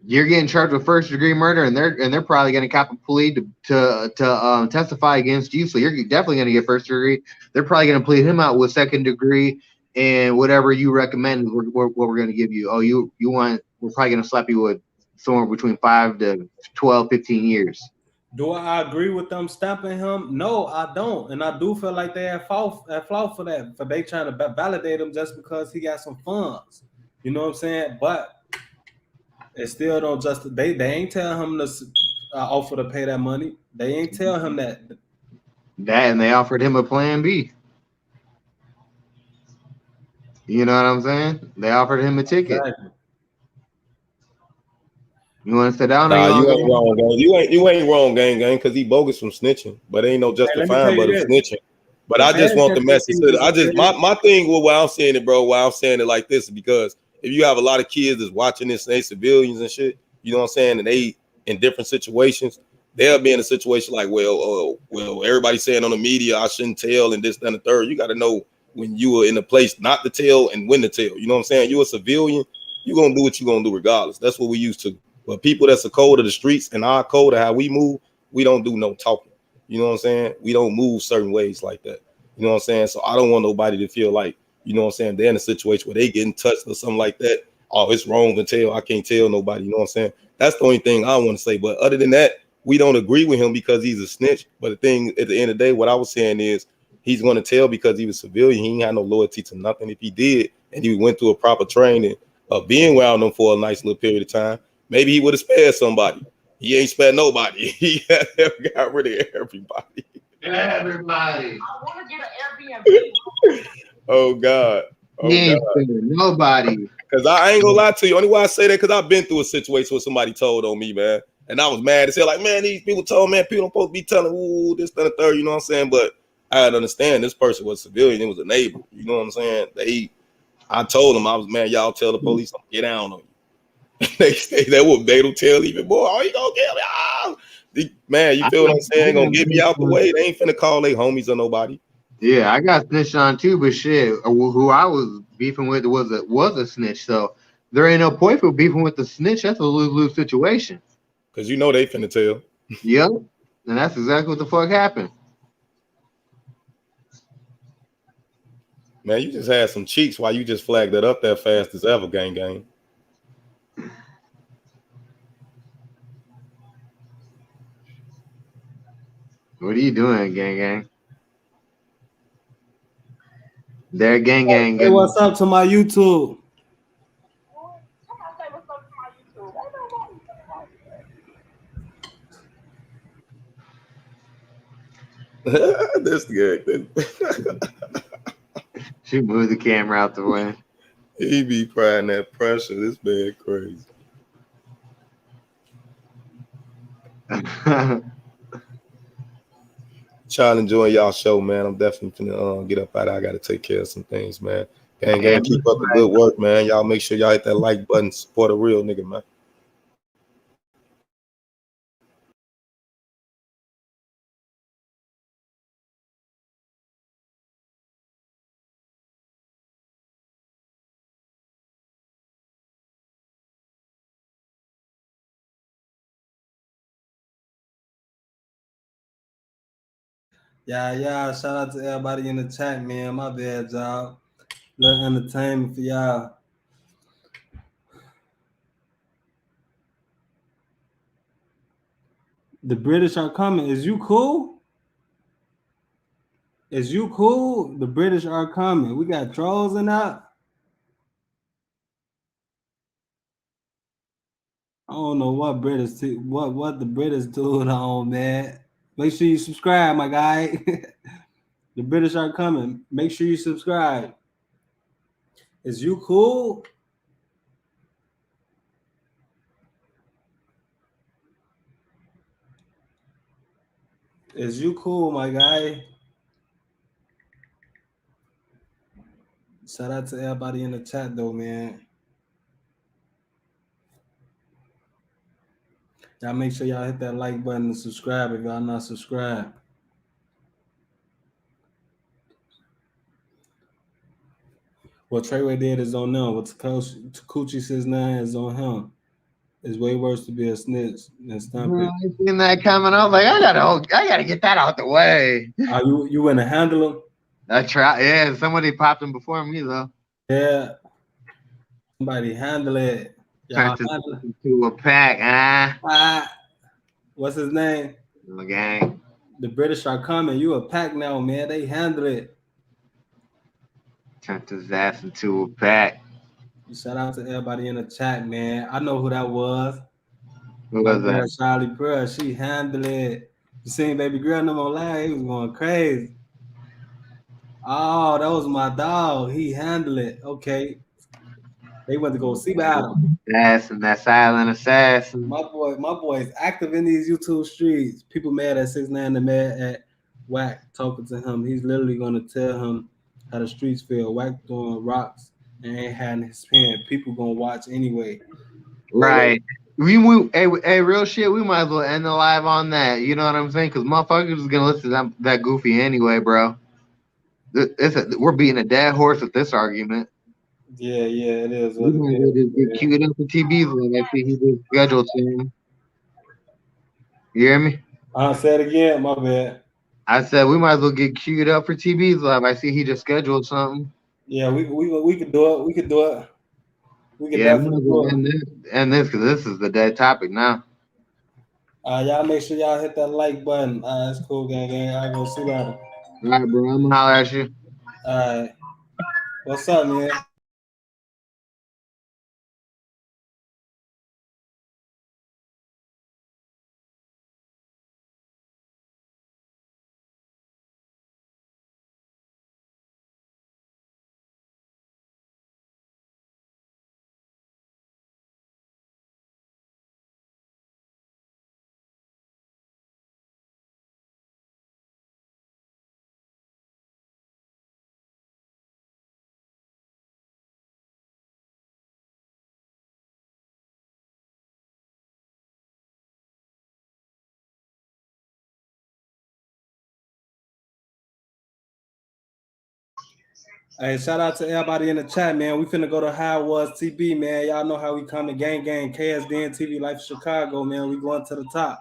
You're getting charged with first degree murder, and they're probably going to cop a plea to testify against you. So you're definitely going to get first degree. They're probably going to plead him out with second degree, and whatever you recommend is what we're going to give you. Oh, you want? We're probably going to slap you with somewhere between 5 to 12, 15 years. Do I agree with them stamping him? No, I don't, and I do feel like they have fault for that. For they trying to validate him just because he got some funds. You know what I'm saying? But it still don't just they ain't tell him to offer to pay that money. They ain't tell him that. And they offered him a plan B. You know what I'm saying? They offered him a ticket. Exactly. You want to sit down? Nah, you ain't wrong, gang. You ain't wrong, gang, because he bogus from snitching, but ain't no justifying but of snitching. But I just want the message. My thing with why I'm saying it, bro. Why I'm saying it like this is because if you have a lot of kids that's watching this, and they civilians and shit, you know what I'm saying, and they in different situations, they'll be in a situation like, well, everybody's saying on the media I shouldn't tell and this, that, and the third. You got to know when you are in a place not to tell and when to tell. You know what I'm saying? You're a civilian. You're gonna do what you're gonna do regardless. That's what we used to. But people that's a code of the streets and our code of how we move, we don't do no talking. You know what I'm saying? We don't move certain ways like that. You know what I'm saying? So I don't want nobody to feel like, you know what I'm saying, they're in a situation where they getting touched or something like that. Oh, it's wrong to tell. I can't tell nobody. You know what I'm saying? That's the only thing I want to say. But other than that, we don't agree with him because he's a snitch. But the thing at the end of the day, what I was saying is he's going to tell because he was civilian. He ain't had no loyalty to nothing. If he did, and he went through a proper training of being around them for a nice little period of time, maybe he would have spared somebody. He ain't spared nobody. He got rid of everybody. Everybody. I want to get an Airbnb. Oh God. Nobody. Because I ain't gonna lie to you. Only why I say that because I've been through a situation where somebody told on me, man, and I was mad as hell. Like, man, these people told, man, people don't supposed to be telling, ooh, this, that, and the third. You know what I'm saying? But I had to understand this person was a civilian. It was a neighbor. You know what I'm saying? I told them, I was, man, y'all tell the police don't get down on you. they don't tell even more. Oh, you gonna kill me? Oh. Man, you feel what I'm saying? Gonna get me out the way. They ain't finna call their homies or nobody. Yeah, I got snitched on too, but shit, who I was beefing with was a snitch. So there ain't no point for beefing with the snitch. That's a lose-lose situation. Cause you know they finna tell. Yep, and that's exactly what the fuck happened. Man, you just had some cheeks while you just flagged that up that fast as ever, gang. What are you doing, gang? There, gang. Hey, what's up to my YouTube? This good. She moved the camera out the way. He be crying that pressure. This man crazy. Y'all enjoying y'all show, man. I'm definitely gonna get up out of. I gotta take care of some things, man. Gang, keep up the good work, man. Y'all make sure y'all hit that like button, support a real nigga, man. Yeah. Shout out to everybody in the chat, man. My bad, y'all. Little entertainment for y'all. The British are coming. Is you cool? The British are coming. We got trolls in that. I don't know what what the British doing on, man. Make sure you subscribe, my guy. The British are coming. Make sure you subscribe. Is you cool? Is you cool, my guy? Shout out to everybody in the chat, though, man. Y'all make sure y'all hit that like button and subscribe if y'all not subscribed. What Treyway did is on them. What Coochie 6ix9ine is on him. It's way worse to be a snitch than Stumpy. I seen that coming. I was like, I gotta get that out the way. You went to handle him? I tried. Yeah, somebody popped him before me though. Yeah. Somebody handle it. Y'all Turned handle it. to a pack. What's his name? The gang. The British are coming. You a pack now, man. They handle it. Turned his ass into a pack. Shout out to everybody in the chat, man. I know who that was. Who was that? Charlie Pearl. She handled it. You seen Baby Girl no more live? He was going crazy. Oh, that was my dog. He handled it. Okay. They went to go see battle. Assassin, that silent assassin. My boy is active in these YouTube streets. People mad at 6ix9ine and mad at Wack talking to him. He's literally gonna tell him how the streets feel. Wack throwing rocks and ain't had his pen. People gonna watch anyway. Right. Hey, real shit, we might as well end the live on that. You know what I'm saying? Because motherfuckers is gonna listen to that goofy anyway, bro. We're beating a dead horse with this argument. Yeah, it is. We might as well just get queued up for TB's like I see he just scheduled soon. You hear me? I'll say it again, my bad. I said we might as well get queued up for TB's live. I see he just scheduled something. Yeah, we could do it. We could do it. We could definitely do it. End this because this is the dead topic now. Y'all make sure y'all hit that like button. That's cool, gang. I go see that. All right, bro. I'm gonna holler at you. All right. What's up, man? Hey, shout out to everybody in the chat, man. We finna go to How It Was TB, man. Y'all know how we come to gang, KSDNTV, Life of Chicago, man. We going to the top.